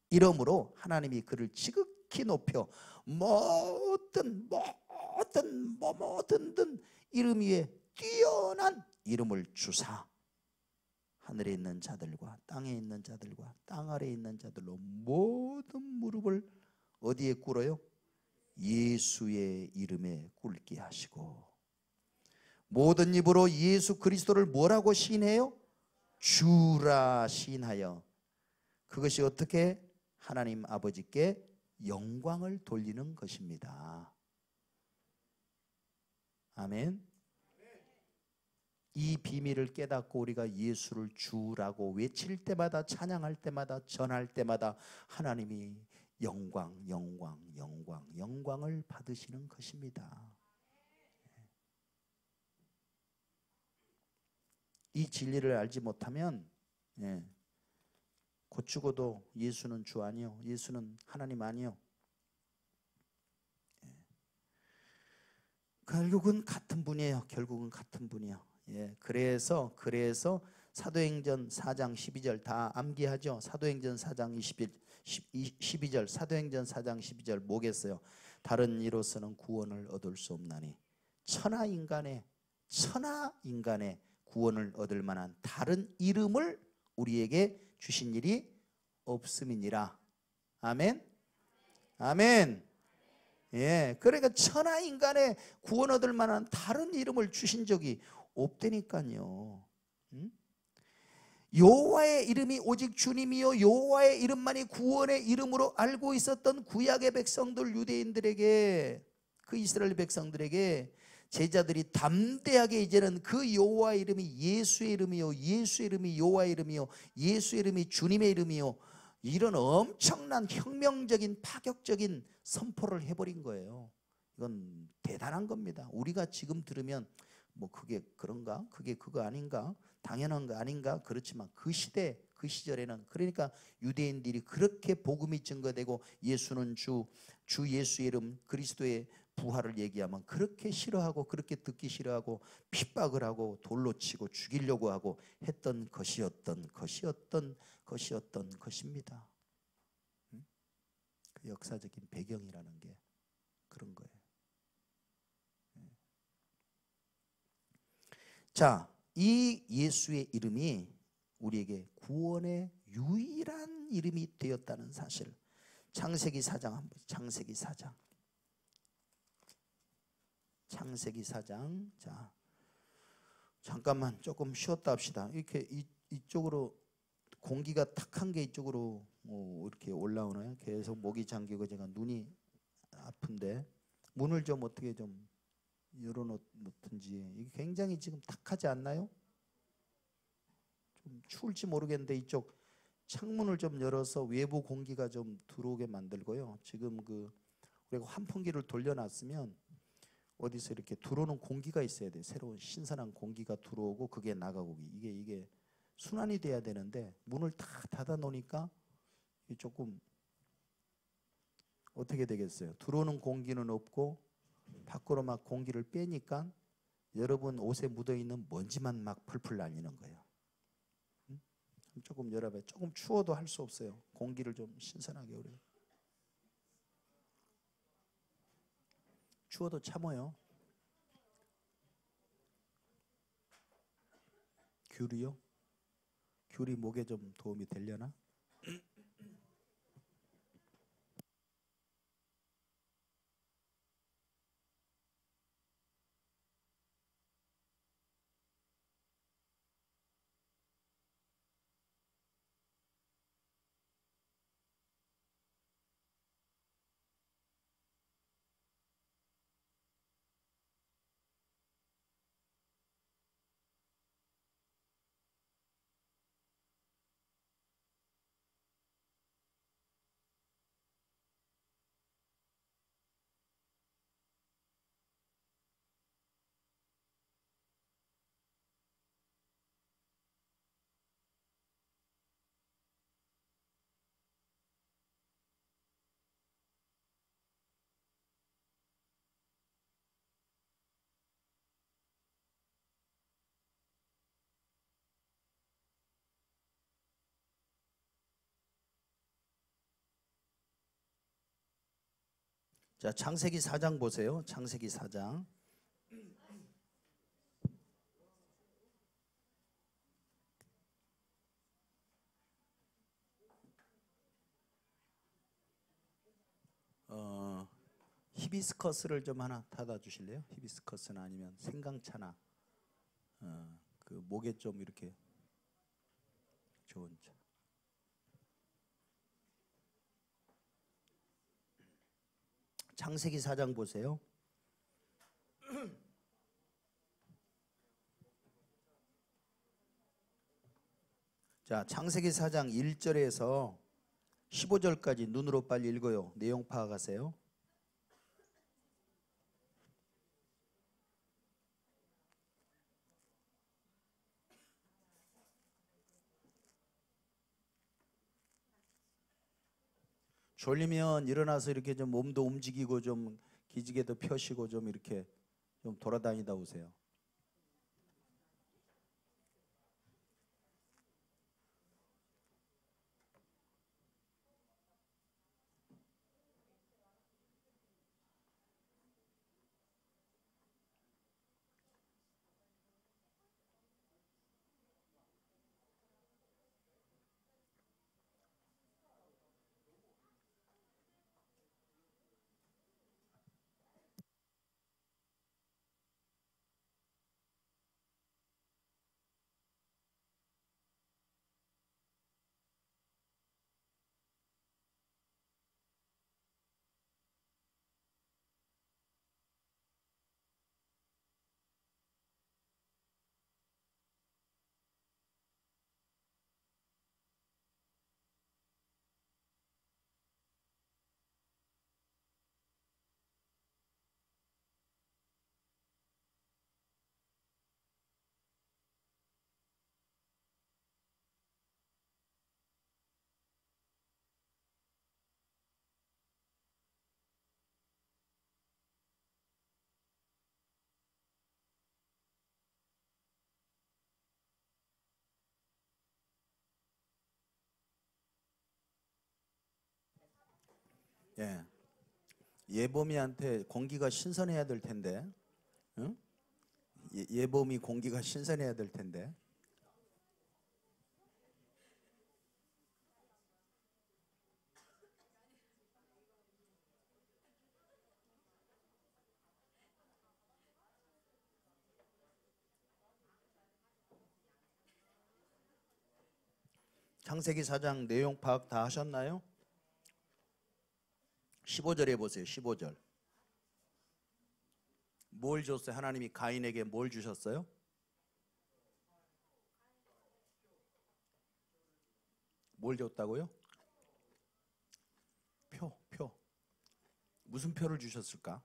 S1: 이러므로 하나님이 그를 지극히 높여 모든 이름 위에 뛰어난 이름을 주사 하늘에 있는 자들과 땅에 있는 자들과 땅 아래에 있는 자들로 모든 무릎을 어디에 꿇어요? 예수의 이름에 꿇게 하시고 모든 입으로 예수 그리스도를 뭐라고 시인해요? 주라 시인하여 그것이 어떻게 하나님 아버지께 영광을 돌리는 것입니다. 아멘. 이 비밀을 깨닫고 우리가 예수를 주라고 외칠 때마다, 찬양할 때마다, 전할 때마다 하나님이 영광을 받으시는 것입니다. 이 진리를 알지 못하면 곧 죽어도 예수는 주 아니요, 예수는 하나님 아니요. 결국은 같은 분이에요. 결국은 같은 분이요. 그래서 사도행전 4장 12절 다 암기하죠. 사도행전 4장 12절 사도행전 4장 12절 뭐겠어요? 다른 이로서는 구원을 얻을 수 없나니 천하 인간의 구원을 얻을 만한 다른 이름을 우리에게 주신 일이 없음이니라. 아멘. 아멘. 그러니까 천하 인간의 구원 얻을 만한 다른 이름을 주신 적이 없다니까요. 여호와의 이름이 오직 주님이요 여호와의 이름만이 구원의 이름으로 알고 있었던 구약의 백성들, 유대인들에게, 그 이스라엘 백성들에게 제자들이 담대하게 이제는 그 여호와의 이름이 예수의 이름이요, 예수의 이름이 여호와의 이름이요, 예수의 이름이 주님의 이름이요, 이런 엄청난 혁명적인 파격적인 선포를 해버린 거예요. 이건 대단한 겁니다. 우리가 지금 들으면 뭐 그게 그런가? 그게 그거 아닌가? 당연한 거 아닌가? 그렇지만 그 시대, 그 시절에는, 그러니까 유대인들이 그렇게 복음이 증거되고 예수는 주 예수의 이름, 그리스도의 부활을 얘기하면 그렇게 싫어하고, 그렇게 듣기 싫어하고, 핍박을 하고 돌로 치고 죽이려고 하고 했던 것이었던 것입니다. 그 역사적인 배경이라는 게 그런 거예요. 자, 이 예수의 이름이 우리에게 구원의 유일한 이름이 되었다는 사실. 창세기 4장 한번, 창세기 4장. 자, 잠깐만 조금 쉬었다 합시다. 이렇게 이쪽으로 공기가 탁한 게 이쪽으로 이렇게 올라오나요? 계속 목이 잠기고 제가 눈이 아픈데 문을 좀 어떻게 좀 열어놓든지. 이게 굉장히 지금 탁하지 않나요? 좀 추울지 모르겠는데 이쪽 창문을 좀 열어서 외부 공기가 좀 들어오게 만들고요. 지금 우리가 환풍기를 돌려놨으면 어디서 이렇게 들어오는 공기가 있어야 돼요. 새로운 신선한 공기가 들어오고 그게 나가고, 이게 순환이 돼야 되는데 문을 다 닫아 놓으니까 조금 어떻게 되겠어요? 들어오는 공기는 없고 밖으로 막 공기를 빼니까 여러분 옷에 묻어있는 먼지만 막 풀풀 날리는 거예요. 조금 열어봐요. 조금 추워도 할 수 없어요. 공기를 좀 신선하게 우리. 추워도 참아요. 귤이요? 귤이 목에 좀 도움이 되려나? 자, 창세기 4장 보세요. 창세기 4장. 히비스커스를 좀 하나 타다 주실래요? 히비스커스나 아니면 생강차나 그 목에 좀 이렇게 좋은 차. 창세기 4장 보세요. 자, 창세기 4장 1절에서 15절까지 눈으로 빨리 읽어요. 내용 파악하세요. 졸리면 일어나서 이렇게 좀 몸도 움직이고 좀 기지개도 펴시고 좀 이렇게 좀 돌아다니다 오세요. 예. 예범이한테 공기가 신선해야 될 텐데, 응? 예범이 공기가 신선해야 될 텐데. 창세기 4장 내용 파악 다 하셨나요? 15절에 보세요. 15절. 뭘 줬어요? 하나님이 가인에게 뭘 주셨어요? 뭘 줬다고요? 표. 무슨 표를 주셨을까?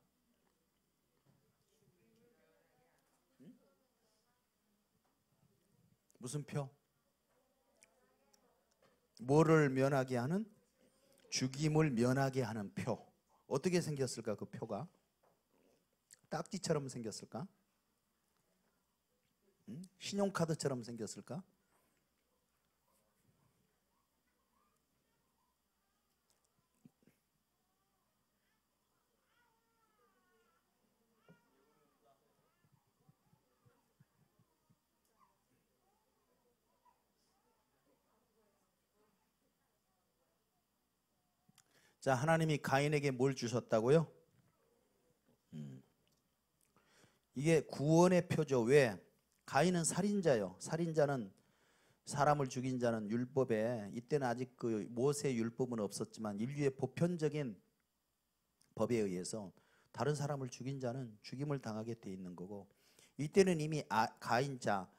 S1: 무슨 표? 뭐를 면하게 하는? 죽임을 면하게 하는 표. 어떻게 생겼을까 그 표가? 딱지처럼 생겼을까? 신용카드처럼 생겼을까? 자, 하나님이 가인에게 뭘 주셨다고요? 이게 구원의 표죠. 왜? 가인은 살인자요. 살인자는, 사람을 죽인 자는 율법에, 이때는 아직 그 모세 율법은 없었지만 인류의 보편적인 법에 의해서 다른 사람을 죽인 자는 죽임을 당하게 돼 있는 거고, 이때는 이미 가인자,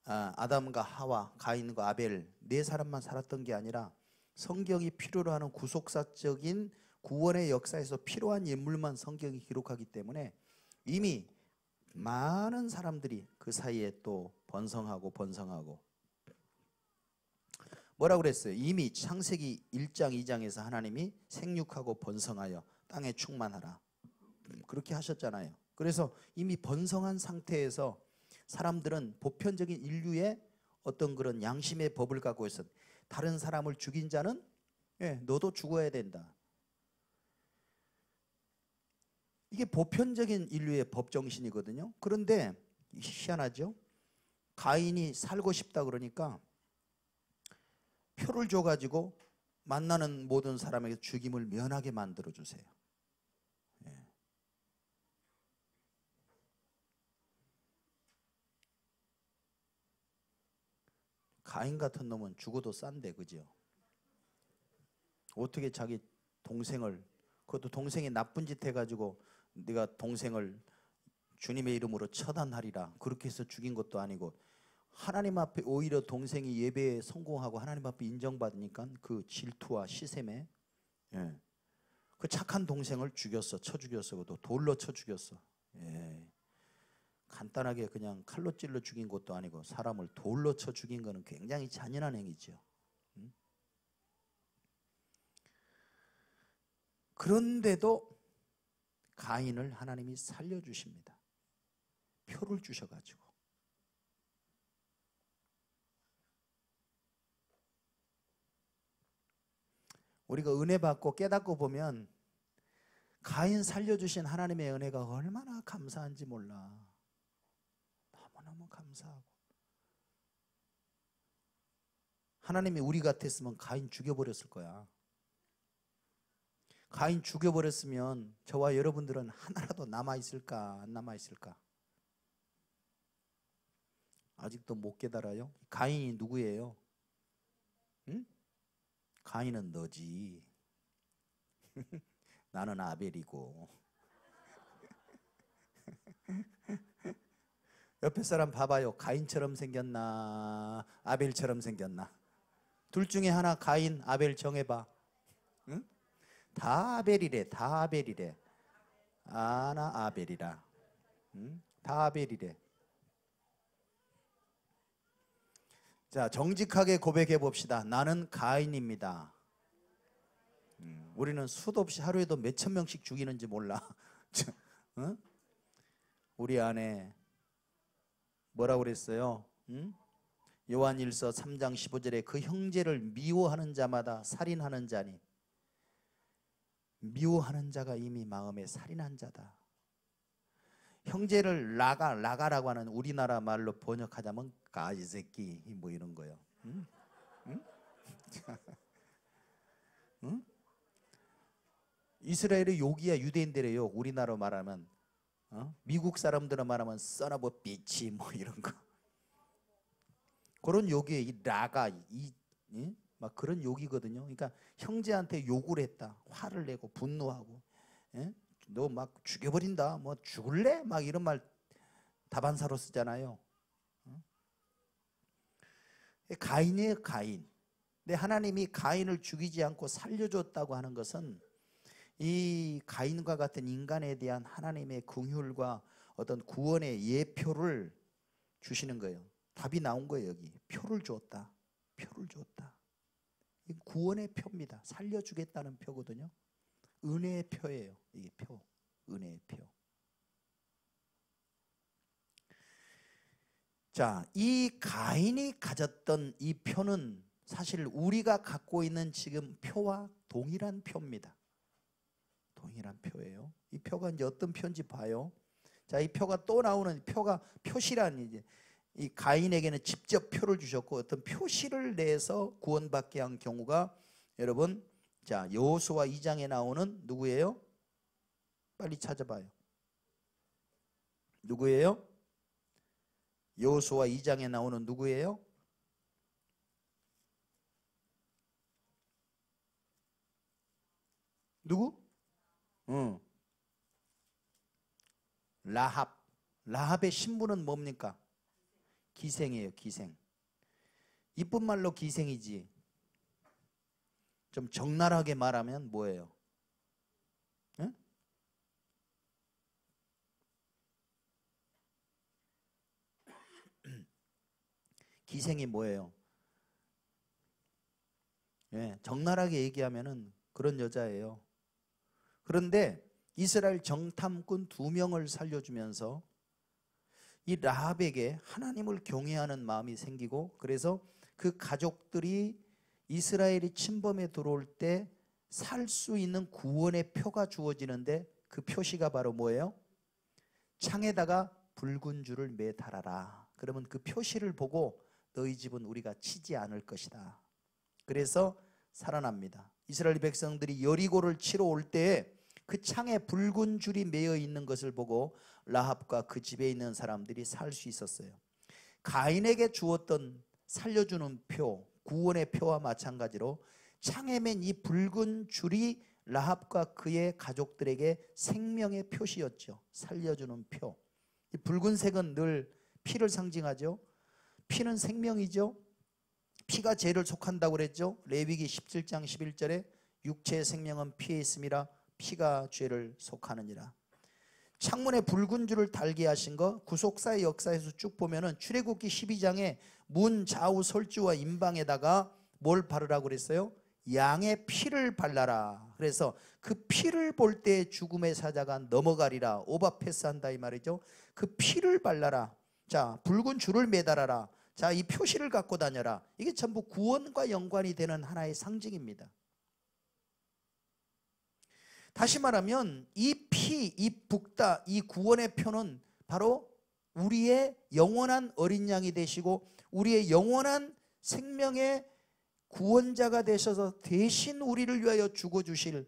S1: 아담과 하와, 가인과 아벨 네 사람만 살았던 게 아니라 성경이 필요로 하는 구속사적인 구원의 역사에서 필요한 인물만 성경이 기록하기 때문에 이미 많은 사람들이 그 사이에 또 번성하고 뭐라고 그랬어요? 이미 창세기 1장 2장에서 하나님이 생육하고 번성하여 땅에 충만하라 그렇게 하셨잖아요. 그래서 이미 번성한 상태에서 사람들은 보편적인 인류의 어떤 그런 양심의 법을 갖고 있어. 다른 사람을 죽인 자는 너도 죽어야 된다. 이게 보편적인 인류의 법정신이거든요. 그런데 희한하죠. 가인이 살고 싶다 그러니까 표를 줘가지고 만나는 모든 사람에게 죽임을 면하게 만들어 주세요. 가인 같은 놈은 죽어도 싼데, 그죠? 어떻게 자기 동생을, 그것도 동생이 나쁜 짓 해가지고 네가 동생을 주님의 이름으로 처단하리라 그렇게 해서 죽인 것도 아니고, 하나님 앞에 오히려 동생이 예배에 성공하고 하나님 앞에 인정받으니까 그 질투와 시샘에 그 착한 동생을 죽였어. 쳐 죽였어. 또 돌로 쳐 죽였어. 간단하게 그냥 칼로 찔러 죽인 것도 아니고 사람을 돌로 쳐 죽인 거는 굉장히 잔인한 행위죠. 그런데도 가인을 하나님이 살려주십니다. 표를 주셔가지고. 우리가 은혜 받고 깨닫고 보면 가인 살려주신 하나님의 은혜가 얼마나 감사한지 몰라. 너무너무 감사하고. 하나님이 우리 같았으면 가인 죽여버렸을 거야. 가인 죽여버렸으면 저와 여러분들은 하나라도 남아있을까 안 남아있을까? 아직도 못 깨달아요? 가인이 누구예요? 응? 가인은 너지. 나는 아벨이고. 옆에 사람 봐봐요. 가인처럼 생겼나 아벨처럼 생겼나? 둘 중에 하나 가인 아벨 정해봐. 응? 다 아벨이래. 다 아벨이래. 아나 아벨이라. 응? 다 아벨이래. 자, 정직하게 고백해 봅시다. 나는 가인입니다. 우리는 수도 없이 하루에도 몇천 명씩 죽이는지 몰라. 응? 우리 안에 뭐라고 그랬어요? 응? 요한일서 3장 15절에 그 형제를 미워하는 자마다 살인하는 자니, 미워하는 자가 이미 마음에 살인한 자다. 형제를 라가라고 하는 우리나라 말로 번역하자면 가지 새끼 뭐 이런 거요. 응? 응? 응? 이스라엘의 욕이야. 유대인들의 욕. 우리나라로 말하면 미국 사람들은 말하면 써나보 비치 뭐 이런 거. 그런 욕이에요. 이 라가 막 그런 욕이거든요. 그러니까 형제한테 욕을 했다. 화를 내고 분노하고, 너 막 죽여버린다. 뭐 죽을래? 막 이런 말 다반사로 쓰잖아요. 가인이에요, 가인. 근데 하나님이 가인을 죽이지 않고 살려줬다고 하는 것은 이 가인과 같은 인간에 대한 하나님의 긍휼과 어떤 구원의 예표를 주시는 거예요. 답이 나온 거예요. 여기 표를 줬다. 표를 줬다. 구원의 표입니다. 살려주겠다는 표거든요. 은혜의 표예요. 이게 표, 은혜의 표. 자, 이 가인이 가졌던 이 표는 사실 우리가 갖고 있는 지금 표와 동일한 표입니다. 동일한 표예요. 이 표가 이제 어떤 표인지 봐요. 자, 이 표가 또 나오는 표가 표시란, 이제 이 가인에게는 직접 표를 주셨고 어떤 표시를 내서 구원받게 한 경우가 여러분 자, 여호수아 2장에 나오는 누구예요? 빨리 찾아봐요. 누구예요? 여호수아 2장에 나오는 누구예요? 누구? 응. 라합. 라합의 신분은 뭡니까? 기생이에요. 기생. 이쁜 말로 기생이지. 좀 적나라하게 말하면 뭐예요? 응? 기생이 뭐예요? 예, 적나라하게 얘기하면은 그런 여자예요. 그런데 이스라엘 정탐꾼 2명을 살려주면서 이 라합에게 하나님을 경외하는 마음이 생기고, 그래서 그 가족들이 이스라엘이 침범에 들어올 때 살 수 있는 구원의 표가 주어지는데, 그 표시가 바로 뭐예요? 창에다가 붉은 줄을 매달아라. 그러면 그 표시를 보고 너희 집은 우리가 치지 않을 것이다. 그래서 살아납니다. 이스라엘 백성들이 여리고를 치러 올 때에 그 창에 붉은 줄이 매여 있는 것을 보고 라합과 그 집에 있는 사람들이 살 수 있었어요. 가인에게 주었던 살려주는 표, 구원의 표와 마찬가지로 창에 맨 이 붉은 줄이 라합과 그의 가족들에게 생명의 표시였죠. 살려주는 표. 이 붉은색은 늘 피를 상징하죠. 피는 생명이죠. 피가 죄를 속한다고 그랬죠. 레위기 17장 11절에 육체의 생명은 피에 있음이라 피가 죄를 속하느니라. 창문에 붉은 줄을 달게 하신 거 구속사의 역사에서 쭉 보면은 출애굽기 12장에 문 좌우 설주와 임방에다가 뭘 바르라고 그랬어요? 양의 피를 발라라. 그래서 그 피를 볼 때 죽음의 사자가 넘어가리라. 오바패스한다 이 말이죠. 그 피를 발라라. 자, 붉은 줄을 매달아라. 자, 이 표시를 갖고 다녀라. 이게 전부 구원과 연관이 되는 하나의 상징입니다. 다시 말하면 이 피, 이 붓다, 이 구원의 표는 바로 우리의 영원한 어린 양이 되시고 우리의 영원한 생명의 구원자가 되셔서 대신 우리를 위하여 죽어주실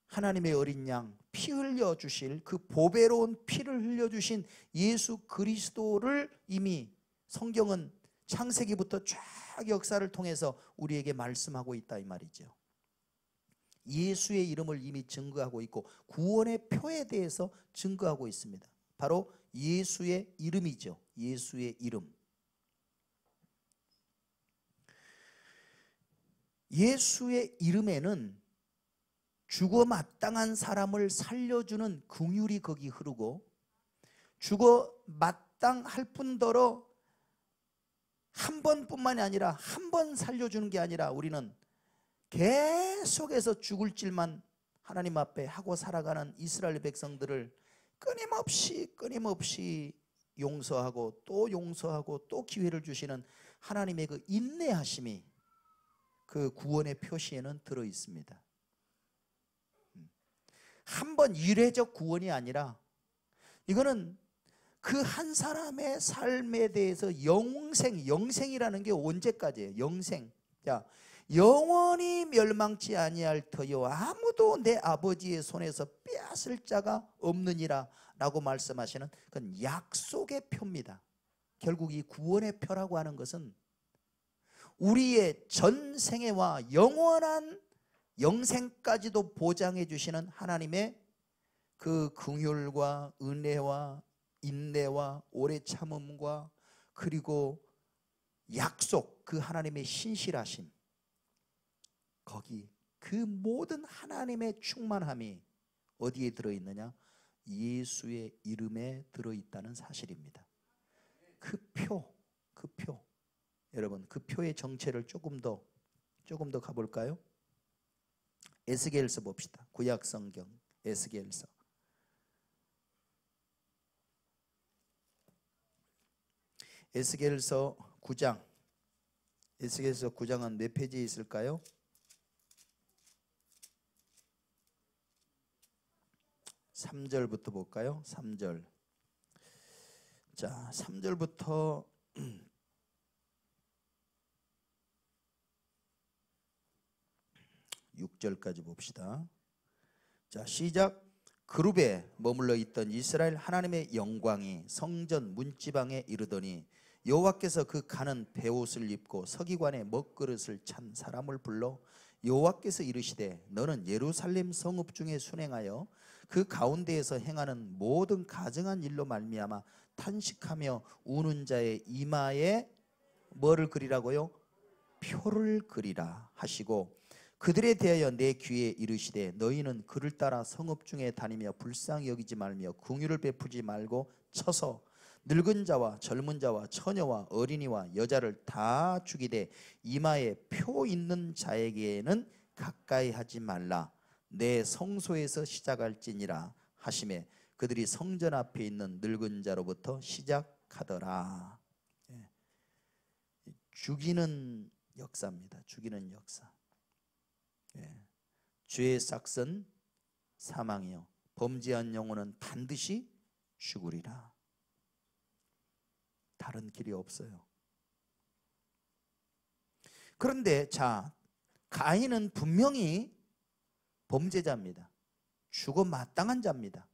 S1: 하나님의 어린 양, 피 흘려주실 그 보배로운 피를 흘려주신 예수 그리스도를 이미 성경은 창세기부터 쫙 역사를 통해서 우리에게 말씀하고 있다 이 말이죠. 예수의 이름을 이미 증거하고 있고 구원의 표에 대해서 증거하고 있습니다. 바로 예수의 이름이죠. 예수의 이름. 예수의 이름에는 죽어 마땅한 사람을 살려주는 긍휼이 거기 흐르고 죽어 마땅할 뿐더러 한 번뿐만이 아니라 한 번 살려주는 게 아니라 우리는 계속해서 죽을 질만 하나님 앞에 하고 살아가는 이스라엘 백성들을 끊임없이 용서하고 또 기회를 주시는 하나님의 그 인내하심이 그 구원의 표시에는 들어 있습니다. 한 번 일회적 구원이 아니라 이거는 그 한 사람의 삶에 대해서 영생이라는 게 언제까지예요? 영생. 자, 영원히 멸망치 아니할 터요 아무도 내 아버지의 손에서 빼앗을 자가 없느니라 라고 말씀하시는 그건 약속의 표입니다. 결국 이 구원의 표라고 하는 것은 우리의 전생애와 영원한 영생까지도 보장해 주시는 하나님의 그 긍휼과 은혜와 인내와 오래 참음과 그리고 약속, 그 하나님의 신실하심, 거기 그 모든 하나님의 충만함이 어디에 들어있느냐? 예수의 이름에 들어있다는 사실입니다. 그 표. 여러분, 그 표의 정체를 조금 더 가볼까요? 에스겔서 봅시다. 구약 성경 에스겔서. 에스겔서 9장. 에스겔서 9장은 몇 페이지에 있을까요? 3절부터 볼까요? 3절. 자, 3절부터 6절까지 봅시다. 자, 시작. 그룹에 머물러 있던 이스라엘 하나님의 영광이 성전 문지방에 이르더니 여호와께서 그 가는 베옷을 입고 서기관의 먹그릇을 찬 사람을 불러 여호와께서 이르시되 너는 예루살렘 성읍 중에 순행하여 그 가운데에서 행하는 모든 가증한 일로 말미암아 탄식하며 우는 자의 이마에 뭐를 그리라고요? 표를 그리라 하시고 그들에 대하여 내 귀에 이르시되 너희는 그를 따라 성읍 중에 다니며 불쌍히 여기지 말며 긍휼을 베푸지 말고 쳐서 늙은 자와 젊은 자와 처녀와 어린이와 여자를 다 죽이되 이마에 표 있는 자에게는 가까이 하지 말라. 내 성소에서 시작할지니라 하시매 그들이 성전 앞에 있는 늙은 자로부터 시작하더라. 죽이는 역사입니다. 죽이는 역사. 죄의 삭은 사망이요 범죄한 영혼은 반드시 죽으리라. 다른 길이 없어요. 그런데 자, 가인은 분명히 범죄자입니다. 죽어 마땅한 자입니다.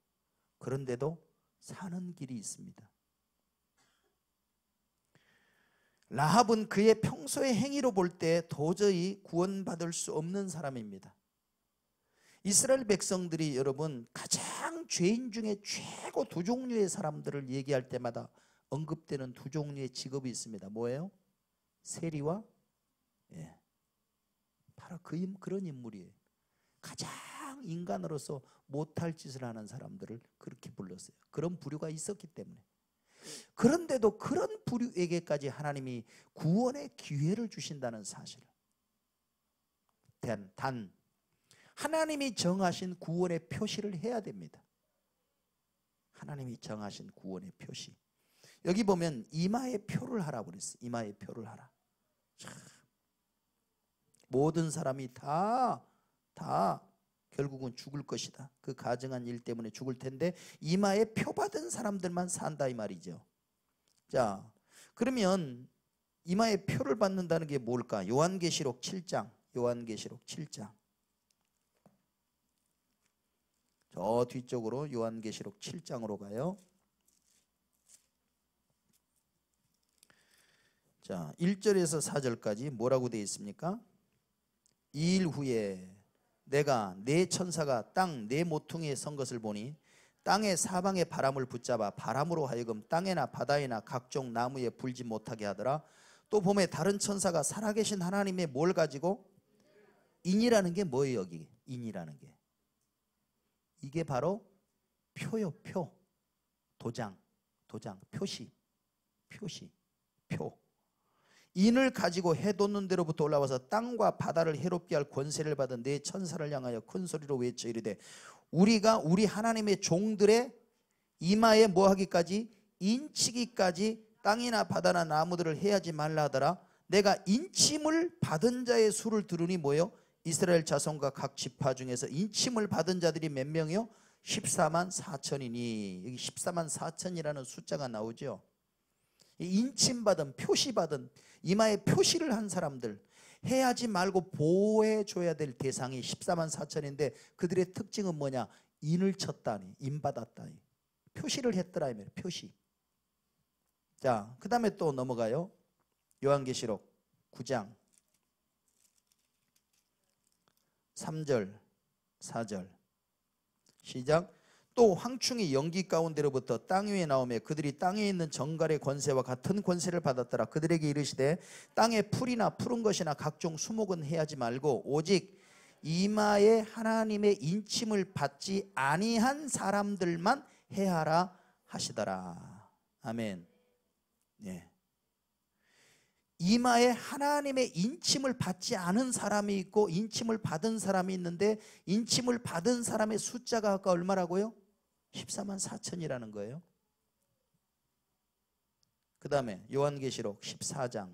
S1: 그런데도 사는 길이 있습니다. 라합은 그의 평소의 행위로 볼 때 도저히 구원받을 수 없는 사람입니다. 이스라엘 백성들이 여러분 가장 죄인 중에 최고 두 종류의 사람들을 얘기할 때마다 언급되는 두 종류의 직업이 있습니다. 뭐예요? 세리와 바로 그런 인물이에요. 가장 인간으로서 못할 짓을 하는 사람들을 그렇게 불렀어요. 그런 부류가 있었기 때문에. 그런데도 그런 부류에게까지 하나님이 구원의 기회를 주신다는 사실. 단 하나님이 정하신 구원의 표시를 해야 됩니다. 하나님이 정하신 구원의 표시. 여기 보면 이마에 표를 하라고 그랬어요. 이마에 표를 하라. 참. 모든 사람이 다 결국은 죽을 것이다. 그 가증한 일 때문에 죽을 텐데 이마에 표 받은 사람들만 산다 이 말이죠. 자, 그러면 이마에 표를 받는다는 게 뭘까? 요한계시록 7장. 요한계시록 7장. 저 뒤쪽으로 요한계시록 7장으로 가요. 자, 1절에서 4절까지 뭐라고 되어 있습니까? 2일 후에 내가 네 천사가 땅 네 모퉁이에 선 것을 보니 땅의 사방의 바람을 붙잡아 바람으로 하여금 땅에나 바다에나 각종 나무에 불지 못하게 하더라. 또 봄에 다른 천사가 살아계신 하나님의 뭘 가지고? 인이라는 게 뭐예요? 여기 인이라는 게 이게 바로 표요. 표. 도장, 표시, 표. 인을 가지고 해 돋는 데로부터 올라와서 땅과 바다를 해롭게 할 권세를 받은 네 천사를 향하여 큰 소리로 외쳐 이르되 우리가 우리 하나님의 종들의 이마에 뭐하기까지? 인치기까지 땅이나 바다나 나무들을 해하지 말라 하더라. 내가 인침을 받은 자의 수를 들으니 뭐요? 이스라엘 자손과 각 지파 중에서 인침을 받은 자들이 몇 명이요? 14만 4천이니 여기 14만 4천이라는 숫자가 나오죠. 인침받은 표시받은 이마에 표시를 한 사람들 해야지 말고 보호해줘야 될 대상이 14만 4천인데 그들의 특징은 뭐냐? 인을 쳤다니 인받았다니 표시를 했더라 이 말이에요. 표시. 자, 그 다음에 또 넘어가요. 요한계시록 9장 3절 4절 시작. 또 황충이 연기 가운데로부터 땅 위에 나오며 그들이 땅에 있는 정갈의 권세와 같은 권세를 받았더라. 그들에게 이르시되 땅에 풀이나 푸른 것이나 각종 수목은 해하지 말고 오직 이마에 하나님의 인침을 받지 아니한 사람들만 해하라 하시더라. 아멘. 예. 이마에 하나님의 인침을 받지 않은 사람이 있고 인침을 받은 사람이 있는데 인침을 받은 사람의 숫자가 아까 얼마라고요? 14만 4천이라는 거예요. 그 다음에 요한계시록 14장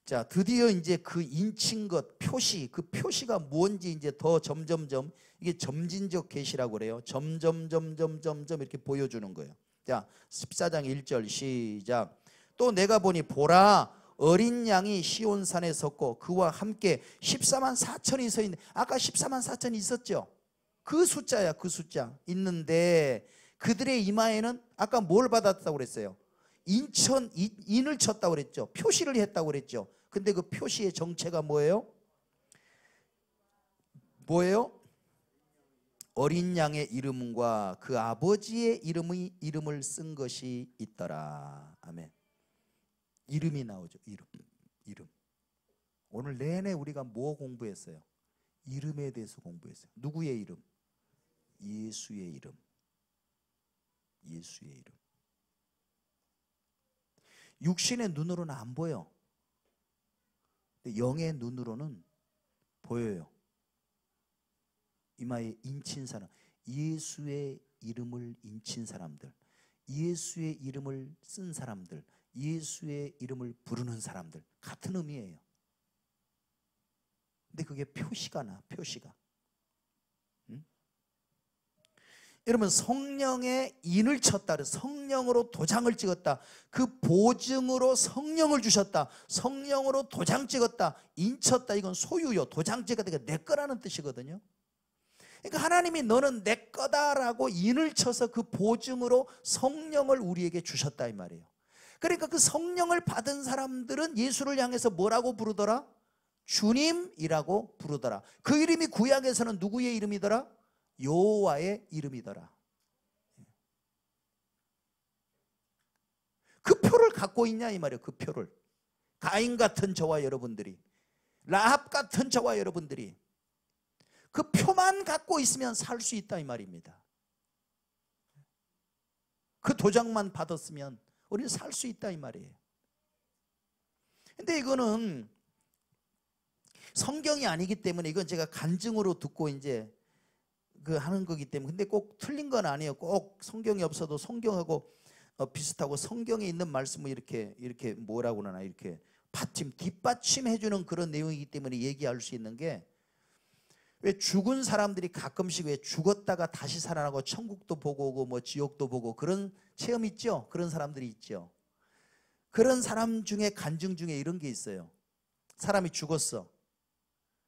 S1: 자, 드디어 이제 그 인친 것 표시, 그 표시가 뭔지 이제 더 점점점 이게 점진적 계시라고 그래요. 점점 이렇게 보여주는 거예요. 자, 14장 1절 시작. 또 내가 보니 보라 어린 양이 시온산에 섰고 그와 함께 14만 4천이 서 있는데, 아까 14만 4천이 있었죠. 그 숫자야, 그 숫자 있는데, 그들의 이마에는 아까 뭘 받았다고 그랬어요? 인을 쳤다고 그랬죠. 표시를 했다고 그랬죠. 근데 그 표시의 정체가 뭐예요? 뭐예요? 어린 양의 이름과 그 아버지의 이름을 쓴 것이 있더라. 아멘. 이름이 나오죠. 이름. 오늘 내내 우리가 뭐 공부했어요? 이름에 대해서 공부했어요. 누구의 이름? 예수의 이름. 예수의 이름. 육신의 눈으로는 안 보여. 근데 영의 눈으로는 보여요. 이마에 인친 사람, 예수의 이름을 인친 사람들, 예수의 이름을 쓴 사람들, 예수의 이름을 부르는 사람들, 같은 의미예요. 근데 그게 표시가 나, 표시가. 응? 여러분, 성령의 인을 쳤다, 성령으로 도장을 찍었다, 그 보증으로 성령을 주셨다, 성령으로 도장 찍었다, 인 쳤다, 이건 소유요. 도장 찍었다, 이거 내 거라는 뜻이거든요. 그러니까 하나님이 너는 내 거다라고 인을 쳐서 그 보증으로 성령을 우리에게 주셨다, 이 말이에요. 그러니까 그 성령을 받은 사람들은 예수를 향해서 뭐라고 부르더라? 주님이라고 부르더라. 그 이름이 구약에서는 누구의 이름이더라? 여호와의 이름이더라. 그 표를 갖고 있냐 이 말이에요. 그 표를. 가인 같은 저와 여러분들이, 라합 같은 저와 여러분들이 그 표만 갖고 있으면 살 수 있다 이 말입니다. 그 도장만 받았으면 우리는 살 수 있다 이 말이에요. 근데 이거는 성경이 아니기 때문에, 이건 제가 간증으로 듣고 이제 그 하는 거기 때문에, 근데 꼭 틀린 건 아니에요. 꼭 성경이 없어도 성경하고 비슷하고 성경에 있는 말씀을 이렇게 뭐라고 하나, 이렇게 뒷받침해 주는 그런 내용이기 때문에 얘기할 수 있는 게, 왜 죽은 사람들이 가끔씩 왜 죽었다가 다시 살아나고 천국도 보고 오고 뭐 지옥도 보고 그런 체험 있죠? 그런 사람들이 있죠. 그런 사람 중에 간증 중에 이런 게 있어요. 사람이 죽었어.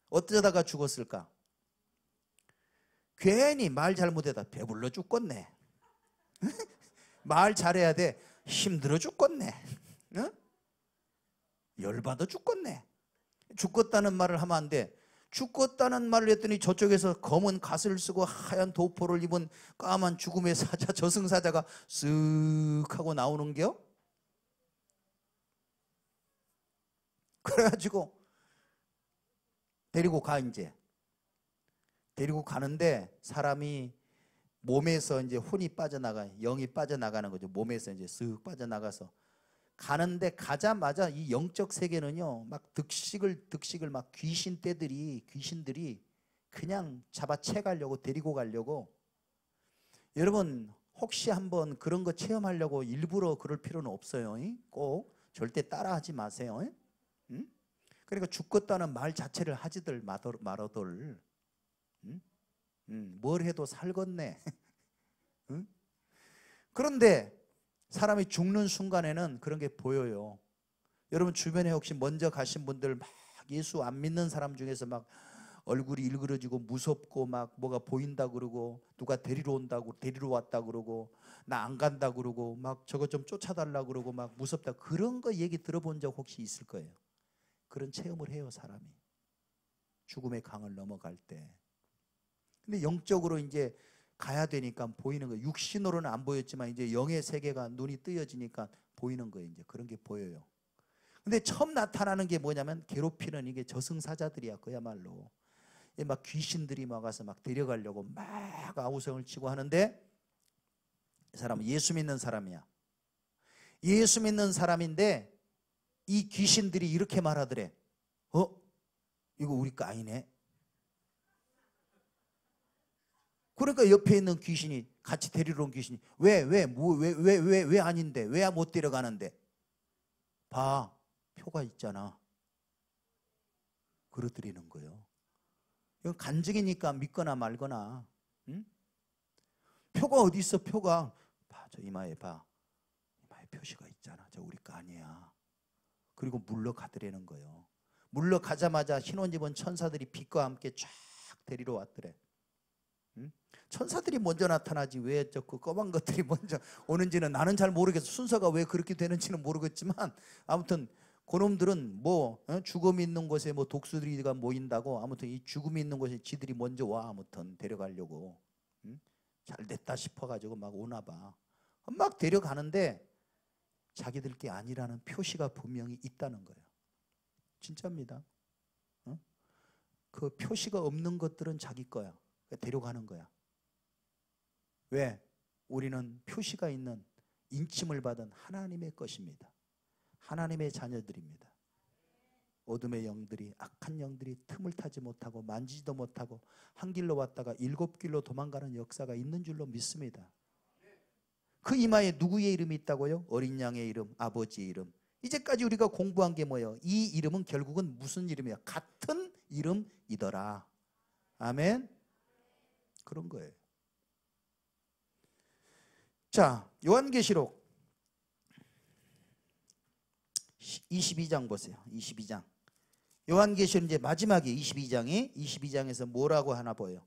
S1: 어쩌다가 죽었을까? 괜히 말 잘못해다 배불러 죽겠네. 말 잘해야 돼. 힘들어 죽겠네. 응? 열받아 죽겠네. 죽겠다는 말을 하면 안 돼. 죽겠다는 말을 했더니 저쪽에서 검은 갓을 쓰고 하얀 도포를 입은 까만 죽음의 사자, 저승사자가 쓱 하고 나오는겨. 그래가지고 데리고 가. 이제 데리고 가는데 사람이 몸에서 이제 혼이 빠져나가, 영이 빠져나가는 거죠. 몸에서 이제 쓱 빠져나가서 가는데, 가자마자 이 영적 세계는요, 막 득식을 막 귀신들이 그냥 잡아채 가려고, 데리고 가려고. 여러분 혹시 한번 그런 거 체험하려고 일부러 그럴 필요는 없어요. 꼭 절대 따라하지 마세요. 응? 그러니까 죽겠다는 말 자체를 하지들 말어들. 뭘 해도 살겠네. 응? 그런데 사람이 죽는 순간에는 그런 게 보여요. 여러분 주변에 혹시 먼저 가신 분들, 막 예수 안 믿는 사람 중에서 막 얼굴이 일그러지고 무섭고 막 뭐가 보인다 그러고, 누가 데리러 왔다 그러고, 나 안 간다 그러고, 막 저거 좀 쫓아달라 그러고, 막 무섭다, 그런 거 얘기 들어본 적 혹시 있을 거예요. 그런 체험을 해요, 사람이. 죽음의 강을 넘어갈 때. 근데 영적으로 이제 가야 되니까 보이는 거예요. 육신으로는 안 보였지만 이제 영의 세계가 눈이 뜨여지니까 보이는 거예요. 이제 그런 게 보여요. 근데 처음 나타나는 게 뭐냐면, 괴롭히는 이게 저승사자들이야. 그야말로 막 귀신들이 막 와서 막 데려가려고 막 아우성을 치고 하는데, 이 사람은 예수 믿는 사람이야. 예수 믿는 사람인데 이 귀신들이 이렇게 말하더래. 이거 우리 거 아니네. 그러니까 옆에 있는 귀신이, 같이 데리러 온 귀신이, 왜 아닌데, 왜 못 데려가는데, 봐, 표가 있잖아. 그러드리는 거예요. 이건 간증이니까 믿거나 말거나. 응? 표가 어디 있어? 표가 봐, 저 이마에 봐, 이마에 표시가 있잖아. 저 우리 거 아니야. 그리고 물러가더라는 거예요. 물러가자마자 신혼집은 천사들이 빛과 함께 쫙 데리러 왔더래. 응? 천사들이 먼저 나타나지 왜 저 그 검은 것들이 먼저 오는지는 나는 잘 모르겠어. 순서가 왜 그렇게 되는지는 모르겠지만 아무튼 그놈들은 뭐 죽음이 있는 곳에 뭐 독수리가 모인다고 아무튼 이 죽음이 있는 곳에 지들이 먼저 와 아무튼 데려가려고. 응? 잘 됐다 싶어가지고 막 오나 봐. 막 데려가는데 자기들 게 아니라는 표시가 분명히 있다는 거예요. 진짜입니다. 어? 그 표시가 없는 것들은 자기 거야. 데려가는 거야. 왜? 우리는 표시가 있는 인침을 받은 하나님의 것입니다. 하나님의 자녀들입니다. 어둠의 영들이, 악한 영들이 틈을 타지 못하고 만지지도 못하고 한 길로 왔다가 7길로 도망가는 역사가 있는 줄로 믿습니다. 그 이마에 누구의 이름이 있다고요? 어린 양의 이름, 아버지의 이름. 이제까지 우리가 공부한 게 뭐예요? 이 이름은 결국은 무슨 이름이야? 같은 이름이더라. 아멘. 그런 거예요. 자, 요한계시록 22장 보세요. 22장. 요한계시록 이제 마지막에 22장에서 뭐라고 하나 보여요?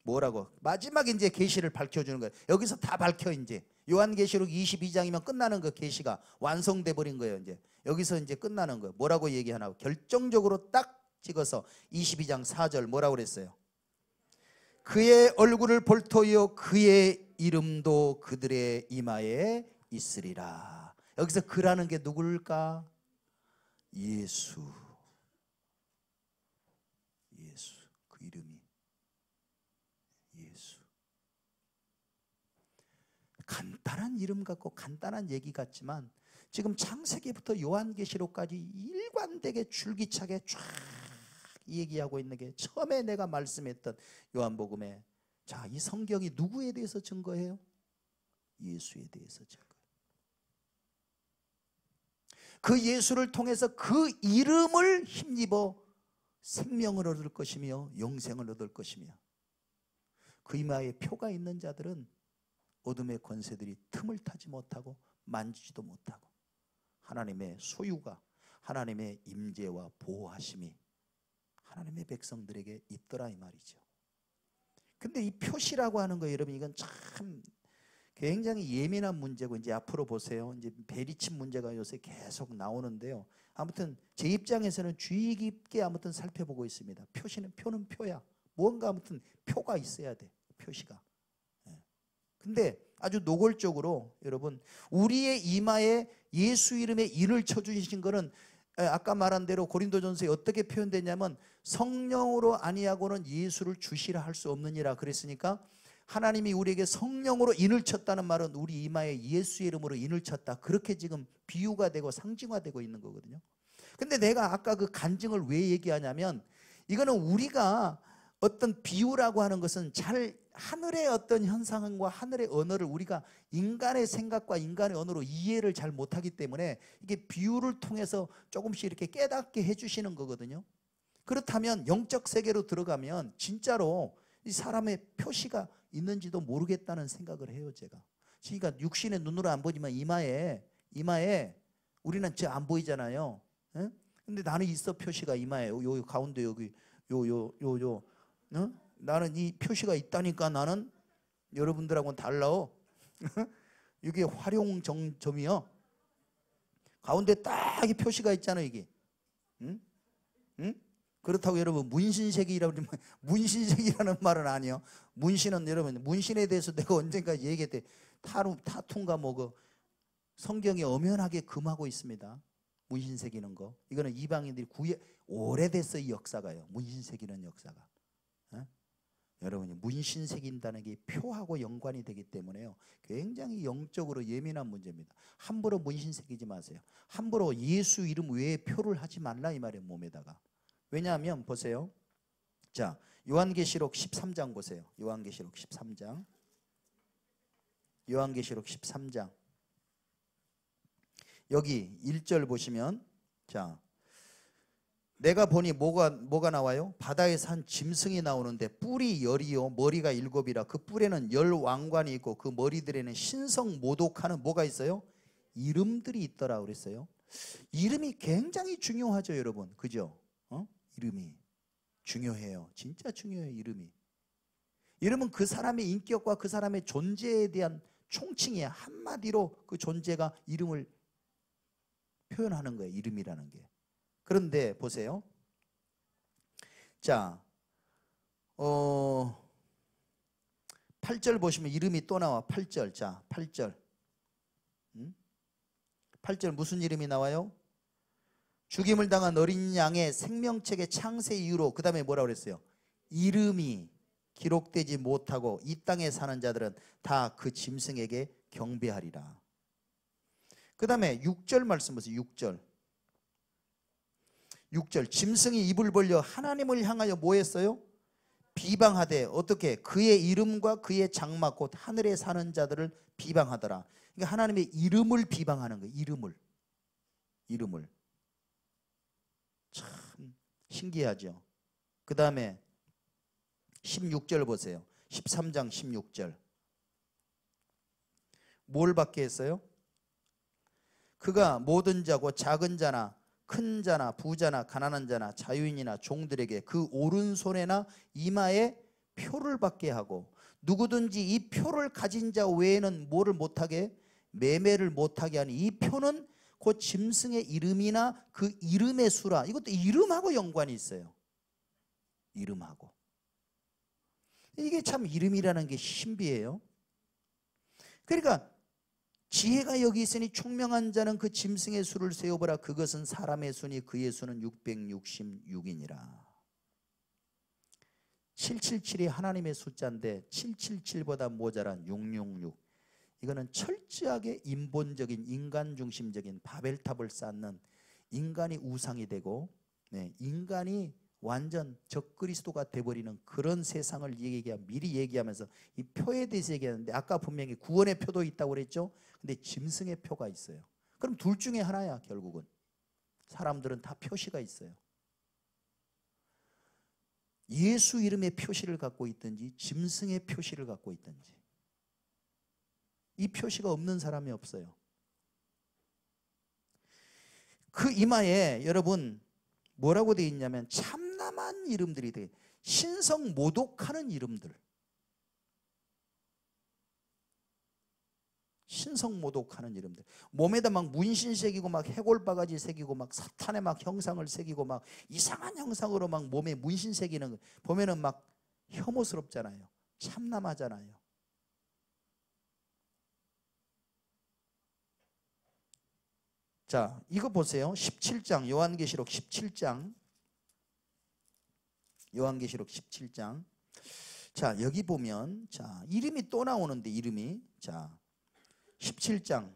S1: 뭐라고? 마지막에 이제 계시를 밝혀주는 거예요. 여기서 다 밝혀 이제. 요한계시록 22장이면 끝나는 그 계시가 완성돼 버린 거예요. 이제 여기서 이제 끝나는 거예요. 뭐라고 얘기하나? 결정적으로 딱 찍어서 22장 4절 뭐라고 그랬어요? 그의 얼굴을 볼 터이요 그의 이름도 그들의 이마에 있으리라. 여기서 그라는 게 누굴까? 예수. 그 이름이 예수. 간단한 이름 같고 간단한 얘기 같지만 지금 창세기부터 요한계시록까지 일관되게 줄기차게 쫙 얘기하고 있는 게 처음에 내가 말씀했던 요한복음에 자, 이 성경이 누구에 대해서 증거해요? 예수에 대해서 증거해요. 그 예수를 통해서 그 이름을 힘입어 생명을 얻을 것이며 영생을 얻을 것이며 그 이마에 표가 있는 자들은 어둠의 권세들이 틈을 타지 못하고 만지지도 못하고 하나님의 소유가 하나님의 임재와 보호하심이 하나님의 백성들에게 있더라 이 말이죠. 근데 이 표시라고 하는 거 여러분 이건 참 굉장히 예민한 문제고 이제 앞으로 보세요. 이제 베리칩 문제가 요새 계속 나오는데요. 아무튼 제 입장에서는 주의 깊게 아무튼 살펴보고 있습니다. 표는 표야. 뭔가 아무튼 표가 있어야 돼. 표시가. 근데 아주 노골적으로 여러분 우리의 이마에 예수 이름에 인을 쳐주신 거는 아까 말한 대로 고린도전서에 어떻게 표현되냐면 성령으로 아니하고는 예수를 주시라 할 수 없느니라 그랬으니까 하나님이 우리에게 성령으로 인을 쳤다는 말은 우리 이마에 예수의 이름으로 인을 쳤다. 그렇게 지금 비유가 되고 상징화되고 있는 거거든요. 근데 내가 아까 그 간증을 왜 얘기하냐면 이거는 우리가 어떤 비유라고 하는 것은 잘 하늘의 어떤 현상과 하늘의 언어를 우리가 인간의 생각과 인간의 언어로 이해를 잘 못하기 때문에 이게 비유를 통해서 조금씩 이렇게 깨닫게 해주시는 거거든요. 그렇다면 영적 세계로 들어가면 진짜로 이 사람의 표시가 있는지도 모르겠다는 생각을 해요 제가. 그러니까 육신의 눈으로 안 보지만 이마에 우리는 저 안 보이잖아요. 에? 근데 나는 있어 표시가 이마에 요 가운데 여기 요 나는 이 표시가 있다니까 나는 여러분들하고는 달라요. 이게 활용점이요. 가운데 딱 이 표시가 있잖아요 이게. 응? 그렇다고 여러분 문신색이라고 그러면 문신색이라는 말은 아니에요. 문신은 여러분 문신에 대해서 내가 언젠가 얘기했대. 타투인가 뭐고 성경에 엄연하게 금하고 있습니다. 문신 새기는 거. 이거는 이방인들이 오래됐어 이 역사가요. 문신 새기는 역사가. 여러분이 문신 새긴다는 게 표하고 연관이 되기 때문에요. 굉장히 영적으로 예민한 문제입니다. 함부로 문신 새기지 마세요. 함부로 예수 이름 외에 표를 하지 말라 이 말이에요. 몸에다가. 왜냐하면 보세요. 자, 요한계시록 13장 보세요. 요한계시록 13장. 요한계시록 13장. 여기 1절 보시면 자, 내가 보니 뭐가 나와요? 바다에서 한 짐승이 나오는데 뿔이 10이요 머리가 7이라 그 뿔에는 10왕관이 있고 그 머리들에는 신성 모독하는 뭐가 있어요? 이름들이 있더라 그랬어요. 이름이 굉장히 중요하죠, 여러분. 그죠? 이름이 중요해요. 진짜 중요해요, 이름이. 이름은 그 사람의 인격과 그 사람의 존재에 대한 총칭이에요. 한마디로 그 존재가 이름을 표현하는 거예요, 이름이라는 게. 그런데 보세요. 자, 8절 보시면 이름이 또 나와. 8절. 자, 8절. 8절 무슨 이름이 나와요? 죽임을 당한 어린 양의 생명책의 창세 이후로 그 다음에 뭐라고 그랬어요? 이름이 기록되지 못하고 이 땅에 사는 자들은 다 그 짐승에게 경배하리라. 그 다음에 6절 말씀 보세요. 6절 짐승이 입을 벌려 하나님을 향하여 뭐 했어요? 비방하되 어떻게? 그의 이름과 그의 장막 곧 하늘에 사는 자들을 비방하더라. 그러니까 하나님의 이름을 비방하는 거예요. 이름을. 참 신기하죠. 그 다음에 16절 보세요. 13장 16절. 뭘 받게 했어요? 그가 모든 자고 작은 자나 큰 자나 부자나 가난한 자나 자유인이나 종들에게 그 오른손에나 이마에 표를 받게 하고 누구든지 이 표를 가진 자 외에는 뭐를 못하게? 매매를 못하게 하니 이 표는 곧 짐승의 이름이나 그 이름의 수라. 이것도 이름하고 연관이 있어요. 이름하고. 이게 참 이름이라는 게 신비해요. 그러니까 지혜가 여기 있으니 총명한 자는 그 짐승의 수를 세어보라. 그것은 사람의 수니 그의 수는 666이니라. 777이 하나님의 숫자인데 777보다 모자란 666. 이거는 철저하게 인본적인 인간 중심적인 바벨탑을 쌓는 인간이 우상이 되고 인간이 완전 적그리스도가 돼버리는 그런 세상을 미리 얘기하면서 이 표에 대해서 얘기하는데 아까 분명히 구원의 표도 있다고 그랬죠. 근데 짐승의 표가 있어요. 그럼 둘 중에 하나야. 결국은 사람들은 다 표시가 있어요. 예수 이름의 표시를 갖고 있든지 짐승의 표시를 갖고 있든지. 이 표시가 없는 사람이 없어요. 그 이마에 여러분 뭐라고 되어 있냐면 참남한 이름들이 돼. 신성 모독하는 이름들. 신성 모독하는 이름들. 몸에다 막 문신 새기고 막 해골 바가지 새기고 막 사탄의 막 형상을 새기고 막 이상한 형상으로 막 몸에 문신 새기는 거 보면은 막 혐오스럽잖아요. 참남하잖아요. 자, 이거 보세요. 17장 요한계시록 17장. 요한계시록 17장. 자, 여기 보면 자, 이름이 또 나오는데 이름이 자, 17장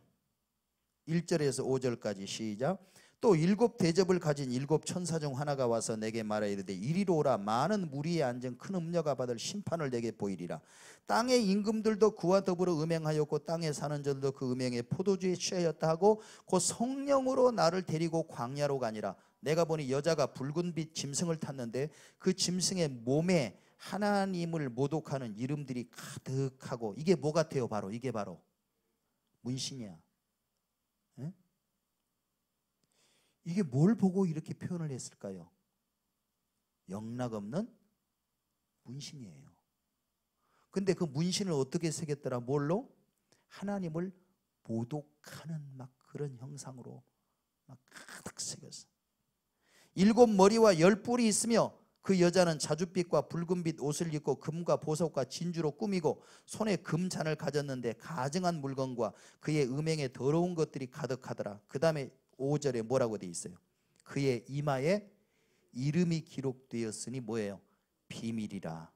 S1: 1절에서 5절까지 시작. 또 일곱 대접을 가진 일곱 천사 중 하나가 와서 내게 말하 이르되 이리로 오라. 많은 무리에 앉은 큰 음녀가 받을 심판을 내게 보이리라. 땅의 임금들도 그와 더불어 음행하였고 땅에 사는 자들도 그 음행에 포도주에 취하였다 하고 곧 성령으로 나를 데리고 광야로 가니라. 내가 보니 여자가 붉은 빛 짐승을 탔는데 그 짐승의 몸에 하나님을 모독하는 이름들이 가득하고 이게 뭐 같아요? 바로 이게 바로 문신이야. 에? 이게 뭘 보고 이렇게 표현을 했을까요? 영락없는 문신이에요. 근데 그 문신을 어떻게 새겼더라? 뭘로? 하나님을 모독하는 막 그런 형상으로 막 가득 새겼어. 7머리와 10뿔이 있으며 그 여자는 자줏빛과 붉은빛 옷을 입고 금과 보석과 진주로 꾸미고 손에 금잔을 가졌는데 가증한 물건과 그의 음행에 더러운 것들이 가득하더라. 그 다음에 5절에 뭐라고 되어 있어요? 그의 이마에 이름이 기록되었으니 뭐예요? 비밀이라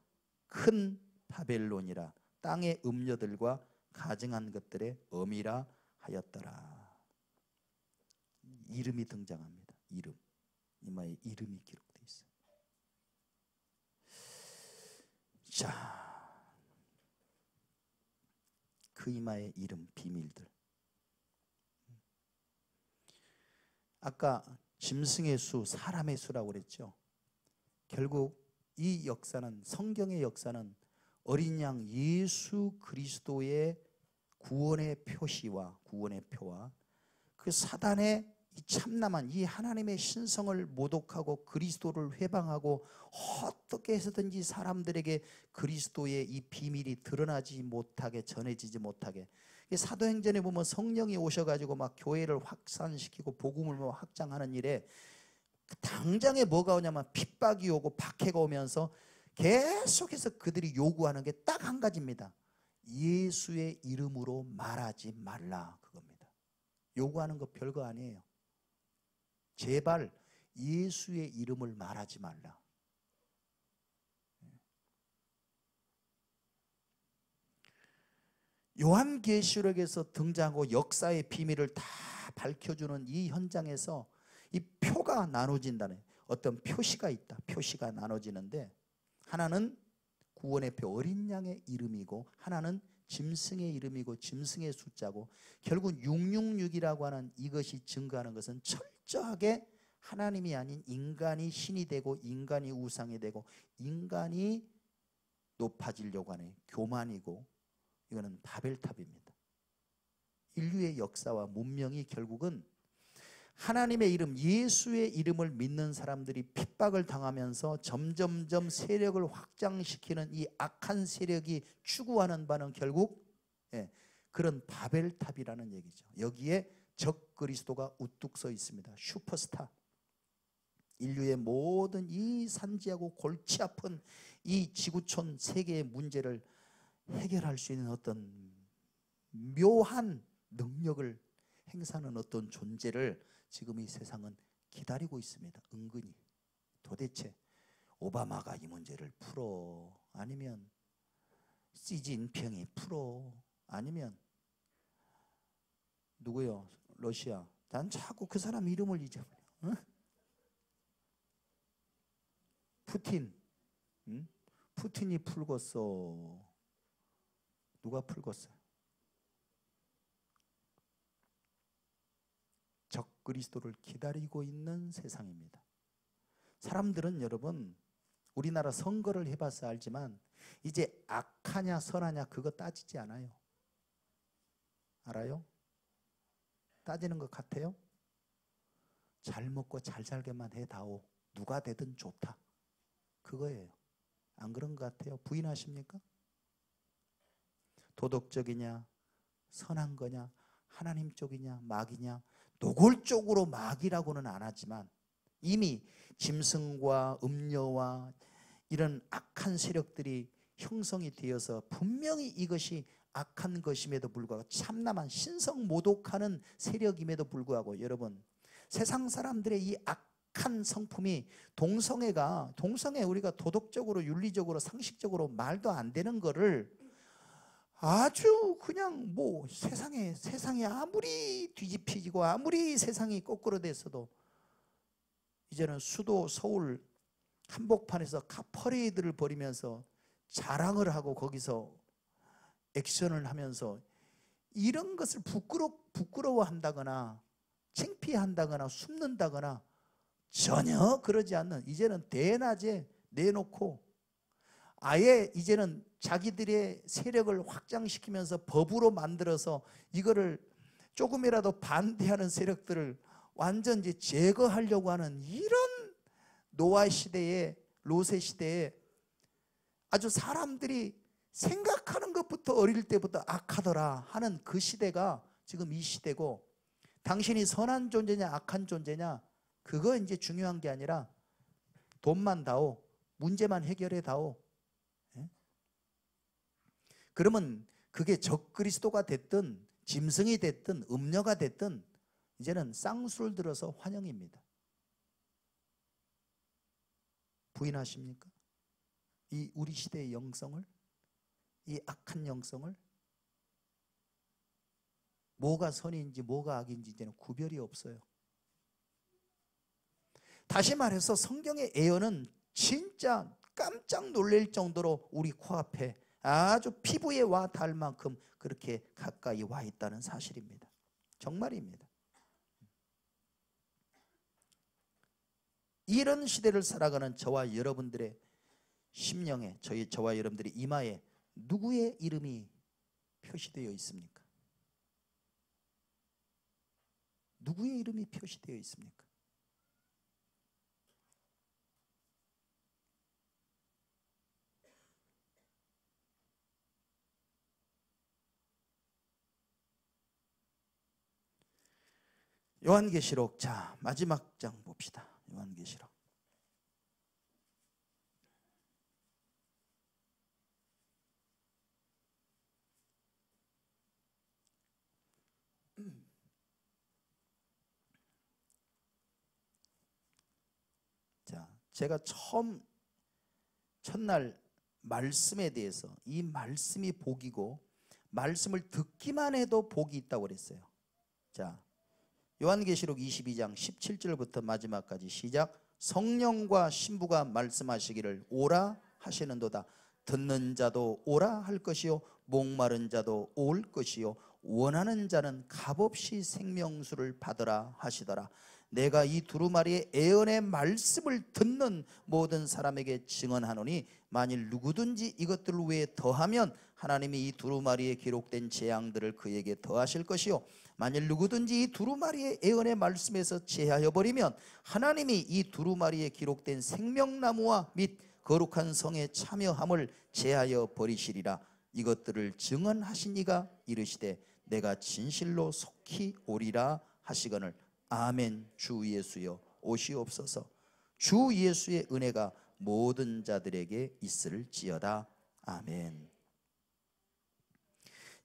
S1: 큰 바벨론이라 땅의 음녀들과 가증한 것들의 어미라 하였더라. 이름이 등장합니다. 이름. 이마에 이름이 기록되어 있어요. 자, 그 이마의 이름, 비밀들. 아까 짐승의 수, 사람의 수라고 그랬죠. 결국 이 역사는, 성경의 역사는 어린 양 예수 그리스도의 구원의 표시와 구원의 표와 그 사단의 이 참남한 이 하나님의 신성을 모독하고 그리스도를 회방하고 어떻게 해서든지 사람들에게 그리스도의 이 비밀이 드러나지 못하게, 전해지지 못하게. 사도행전에 보면 성령이 오셔가지고 막 교회를 확산시키고 복음을 확장하는 일에 당장에 뭐가 오냐면 핍박이 오고 박해가 오면서 계속해서 그들이 요구하는 게 딱 한 가지입니다. 예수의 이름으로 말하지 말라, 그겁니다. 요구하는 거 별거 아니에요. 제발 예수의 이름을 말하지 말라. 요한계시록에서 등장하고 역사의 비밀을 다 밝혀주는 이 현장에서 이 표가 나눠진다는, 어떤 표시가 있다. 표시가 나눠지는데 하나는 구원의 표 어린 양의 이름이고 하나는 짐승의 이름이고 짐승의 숫자고, 결국 666이라고 하는 이것이 증거하는 것은 철저하게 하나님이 아닌 인간이 신이 되고 인간이 우상이 되고 인간이 높아지려고 하는 교만이고, 이거는 바벨탑입니다. 인류의 역사와 문명이 결국은 하나님의 이름, 예수의 이름을 믿는 사람들이 핍박을 당하면서 점점점 세력을 확장시키는 이 악한 세력이 추구하는 바는 결국 그런 바벨탑이라는 얘기죠. 여기에 적 그리스도가 우뚝 서 있습니다. 슈퍼스타. 인류의 모든 이 산지하고 골치 아픈 이 지구촌 세계의 문제를 해결할 수 있는 어떤 묘한 능력을 행사하는 어떤 존재를 지금 이 세상은 기다리고 있습니다. 은근히. 도대체 오바마가 이 문제를 풀어, 아니면 시진핑이 풀어, 아니면 누구요? 러시아. 난 자꾸 그 사람 이름을 잊어버려. 응? 푸틴. 응? 푸틴이 풀겠어. 누가 풀겠어요? 적 그리스도를 기다리고 있는 세상입니다. 사람들은 여러분, 우리나라 선거를 해봐서 알지만 이제 악하냐 선하냐 그거 따지지 않아요. 알아요? 따지는 것 같아요? 잘 먹고 잘 살게만 해다오. 누가 되든 좋다. 그거예요. 안 그런 것 같아요? 부인하십니까? 도덕적이냐 선한 거냐 하나님 쪽이냐 마귀냐, 노골적으로 마귀라고는 안 하지만 이미 짐승과 음녀와 이런 악한 세력들이 형성이 되어서 분명히 이것이 악한 것임에도 불구하고 참남한 신성 모독하는 세력임에도 불구하고, 여러분 세상 사람들의 이 악한 성품이 동성애 우리가 도덕적으로 윤리적으로 상식적으로 말도 안 되는 거를 아주 그냥 뭐 세상이 아무리 뒤집히고 아무리 세상이 거꾸로 됐어도 이제는 수도 서울 한복판에서 카퍼레이드를 벌이면서 자랑을 하고 거기서 액션을 하면서 이런 것을 부끄러워한다거나 창피한다거나 숨는다거나 전혀 그러지 않는, 이제는 대낮에 내놓고 아예 이제는 자기들의 세력을 확장시키면서 법으로 만들어서 이거를 조금이라도 반대하는 세력들을 완전 이제 제거하려고 하는 이런 노아 시대에, 로세 시대에 아주 사람들이 생각하는 것부터 어릴 때부터 악하더라 하는 그 시대가 지금 이 시대고, 당신이 선한 존재냐 악한 존재냐 그거 이제 중요한 게 아니라 돈만 다오, 문제만 해결해 다오. 그러면 그게 적그리스도가 됐든 짐승이 됐든 음녀가 됐든 이제는 쌍수를 들어서 환영입니다. 부인하십니까? 이 우리 시대의 영성을, 이 악한 영성을, 뭐가 선인지 뭐가 악인지 이제는 구별이 없어요. 다시 말해서 성경의 예언은 진짜 깜짝 놀랄 정도로 우리 코앞에 아주 피부에 와 닿을 만큼 그렇게 가까이 와 있다는 사실입니다. 정말입니다. 이런 시대를 살아가는 저와 여러분들의 심령에, 저와 여러분들의 이마에 누구의 이름이 표시되어 있습니까? 누구의 이름이 표시되어 있습니까? 요한계시록, 자, 마지막 장 봅시다. 요한계시록. 자, 제가 첫날 말씀에 대해서, 이 말씀이 복이고 말씀을 듣기만 해도 복이 있다고 그랬어요. 자, 요한계시록 22장 17절부터 마지막까지 시작. 성령과 신부가 말씀하시기를 오라 하시는도다. 듣는 자도 오라 할 것이요 목마른 자도 올 것이요 원하는 자는 값없이 생명수를 받으라 하시더라. 내가 이 두루마리의 애언의 말씀을 듣는 모든 사람에게 증언하노니 만일 누구든지 이것들 외에 더하면 하나님이 이 두루마리에 기록된 재앙들을 그에게 더하실 것이요 만일 누구든지 이 두루마리의 애언의 말씀에서 제하여 버리면 하나님이 이 두루마리에 기록된 생명나무와 및 거룩한 성에 참여함을 제하여 버리시리라. 이것들을 증언하신 이가 이르시되 내가 진실로 속히 오리라 하시거늘. 아멘. 주 예수여 오시옵소서. 주 예수의 은혜가 모든 자들에게 있을지어다. 아멘.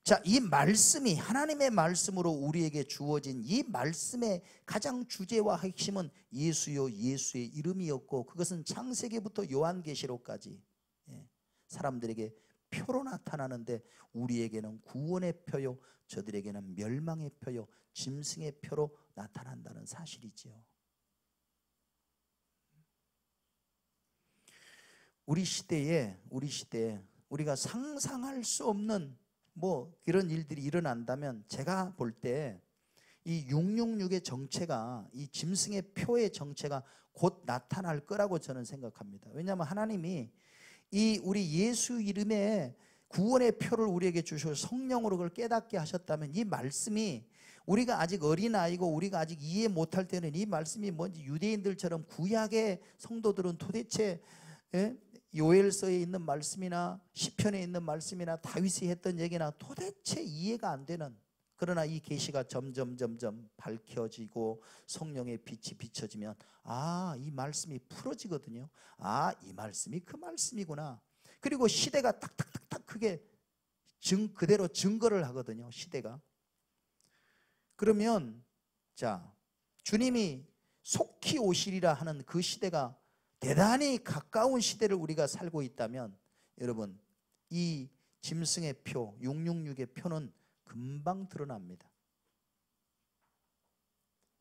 S1: 자, 이 말씀이 하나님의 말씀으로 우리에게 주어진 이 말씀의 가장 주제와 핵심은 예수요 예수의 이름이었고, 그것은 창세기부터 요한계시록까지 사람들에게 표로 나타나는데 우리에게는 구원의 표요 저들에게는 멸망의 표요 짐승의 표로 나타난다는 사실이지요. 우리 시대에 우리가 상상할 수 없는 이런 일들이 일어난다면, 제가 볼 때 이 666의 정체가, 이 짐승의 표의 정체가 곧 나타날 거라고 저는 생각합니다. 왜냐하면 하나님이 이 우리 예수 이름에 구원의 표를 우리에게 주시고 성령으로 그걸 깨닫게 하셨다면, 이 말씀이 우리가 아직 어린아이고 우리가 아직 이해 못할 때는 이 말씀이 뭔지, 유대인들처럼 구약의 성도들은 도대체 요엘서에 있는 말씀이나 시편에 있는 말씀이나 다윗이 했던 얘기나 도대체 이해가 안 되는, 그러나 이 계시가 점점 밝혀지고 성령의 빛이 비춰지면 이 말씀이 풀어지거든요. 이 말씀이 그 말씀이구나. 그리고 시대가 탁탁탁탁 그게 그대로 증거를 하거든요. 시대가. 그러면 자, 주님이 속히 오시리라 하는 그 시대가 대단히 가까운 시대를 우리가 살고 있다면, 여러분, 이 짐승의 표, 666의 표는 금방 드러납니다.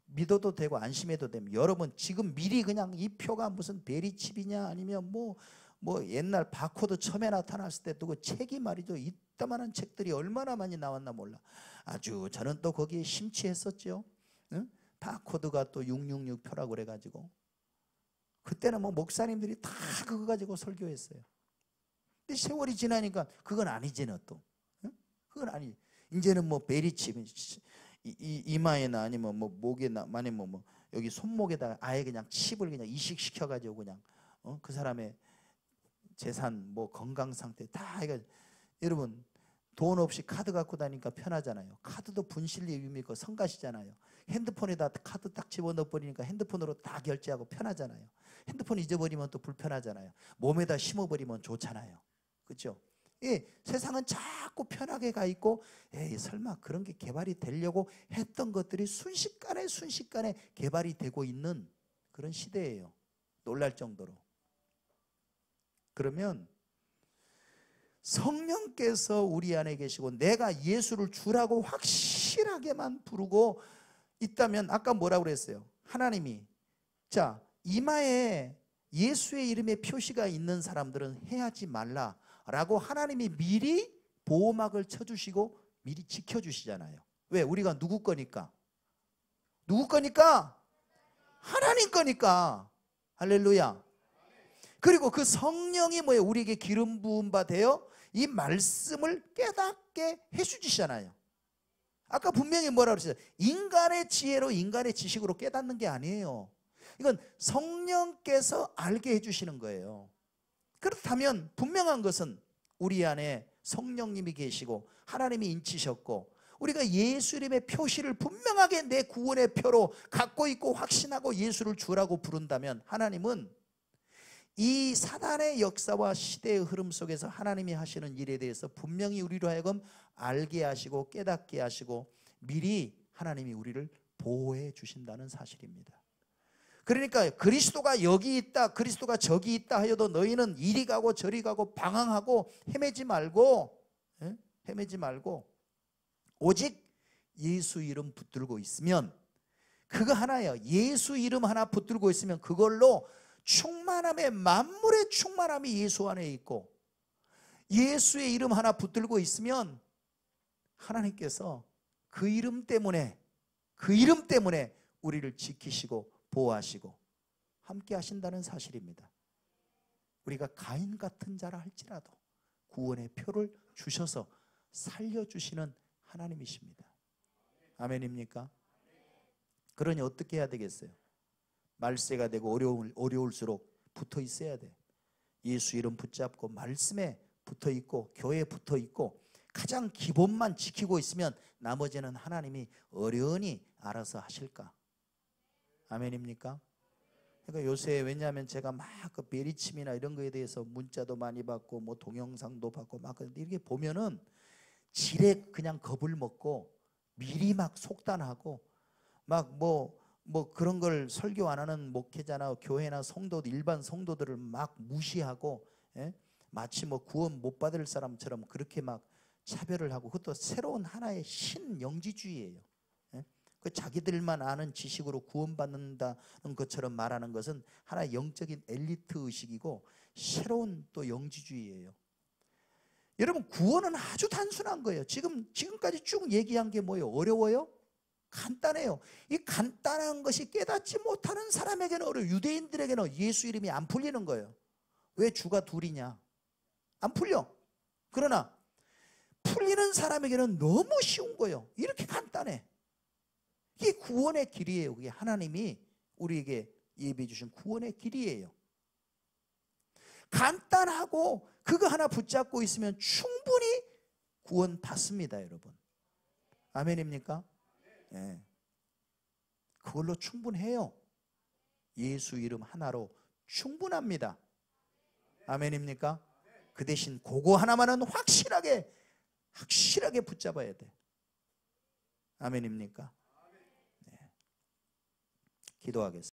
S1: 믿어도 되고 안심해도 됩니다. 여러분 지금 미리 그냥 이 표가 무슨 베리칩이냐 아니면 뭐 옛날 바코드 처음에 나타났을 때도 그 책이 말이죠, 이따만한 책들이 얼마나 많이 나왔나 몰라. 아주 저는 또 거기에 심취했었죠. 응? 바코드가 또 666 표라고 그래가지고 그때는 목사님들이 다 그거 가지고 설교했어요. 근데 세월이 지나니까 그건 아니지는 또. 응? 그건 아니. 이제는 베리칩 이마에나 아니면 목에나 아니면 여기 손목에다 아예 그냥 칩을 그냥 이식시켜 가지고 그냥 그 사람의 재산 건강 상태 다 이거. 여러분 돈 없이 카드 갖고 다니니까 편하잖아요. 카드도 분실의 의미 있고 성가시잖아요. 핸드폰에다 카드 딱 집어넣어 버리니까 핸드폰으로 다 결제하고 편하잖아요. 핸드폰 잊어버리면 또 불편하잖아요. 몸에다 심어버리면 좋잖아요. 그렇죠? 세상은 자꾸 편하게 가 있고, 설마 그런 게 개발이 되려고 했던 것들이 순식간에 개발이 되고 있는 그런 시대예요. 놀랄 정도로. 그러면 성령께서 우리 안에 계시고 내가 예수를 주라고 확실하게만 부르고 있다면, 아까 뭐라고 그랬어요? 하나님이 자, 이마에 예수의 이름의 표시가 있는 사람들은 해하지 말라 라고 하나님이 미리 보호막을 쳐주시고 미리 지켜주시잖아요. 왜? 우리가 누구 거니까? 누구 거니까? 하나님 거니까. 할렐루야. 그리고 그 성령이 뭐예요? 우리에게 기름 부음 바 되어 이 말씀을 깨닫게 해주시잖아요. 아까 분명히 뭐라 그랬어요? 인간의 지혜로 인간의 지식으로 깨닫는 게 아니에요. 이건 성령께서 알게 해주시는 거예요. 그렇다면 분명한 것은 우리 안에 성령님이 계시고 하나님이 인치셨고 우리가 예수 이름의 표시를 분명하게 내 구원의 표로 갖고 있고 확신하고 예수를 주라고 부른다면 하나님은 이 사단의 역사와 시대의 흐름 속에서 하나님이 하시는 일에 대해서 분명히 우리로 하여금 알게 하시고 깨닫게 하시고 미리 하나님이 우리를 보호해 주신다는 사실입니다. 그러니까 그리스도가 여기 있다, 그리스도가 저기 있다 하여도 너희는 이리 가고 저리 가고 방황하고 헤매지 말고 오직 예수 이름 붙들고 있으면, 그거 하나예요. 예수 이름 하나 붙들고 있으면 그걸로 충만함의 만물의 충만함이 예수 안에 있고, 예수의 이름 하나 붙들고 있으면 하나님께서 그 이름 때문에 우리를 지키시고 보호하시고 함께 하신다는 사실입니다. 우리가 가인 같은 자라 할지라도 구원의 표를 주셔서 살려주시는 하나님이십니다. 아멘입니까? 그러니 어떻게 해야 되겠어요? 말세가 되고 어려울수록 붙어 있어야 돼. 예수 이름 붙잡고 말씀에 붙어 있고 교회에 붙어 있고 가장 기본만 지키고 있으면 나머지는 하나님이 어련히 알아서 하실까? 아멘입니까? 그러니까 요새 왜냐하면 제가 막 그 베리침이나 이런 거에 대해서 문자도 많이 받고 뭐 동영상도 받고 막 그런데 이렇게 보면은 지레 그냥 겁을 먹고 미리 막 속단하고 막 뭐 그런 걸 설교 안 하는 목회자나 교회나 성도 일반 성도들을 막 무시하고 마치 뭐 구원 못 받을 사람처럼 그렇게 막 차별을 하고, 그것도 새로운 하나의 신영지주의예요. 그 자기들만 아는 지식으로 구원받는다는 것처럼 말하는 것은 하나의 영적인 엘리트 의식이고 새로운 또 영지주의예요. 여러분, 구원은 아주 단순한 거예요. 지금까지 쭉 얘기한 게 뭐예요? 어려워요? 간단해요. 이 간단한 것이 깨닫지 못하는 사람에게는 어려워요. 유대인들에게는 예수 이름이 안 풀리는 거예요. 왜 주가 둘이냐? 안 풀려. 그러나 풀리는 사람에게는 너무 쉬운 거예요. 이렇게 간단해. 이게 구원의 길이에요. 그게 하나님이 우리에게 예비해 주신 구원의 길이에요. 간단하고 그거 하나 붙잡고 있으면 충분히 구원 받습니다, 여러분. 아멘입니까? 네. 그걸로 충분해요. 예수 이름 하나로 충분합니다. 아멘입니까? 그 대신 그거 하나만은 확실하게 붙잡아야 돼. 아멘입니까? 네. 기도하겠습니다.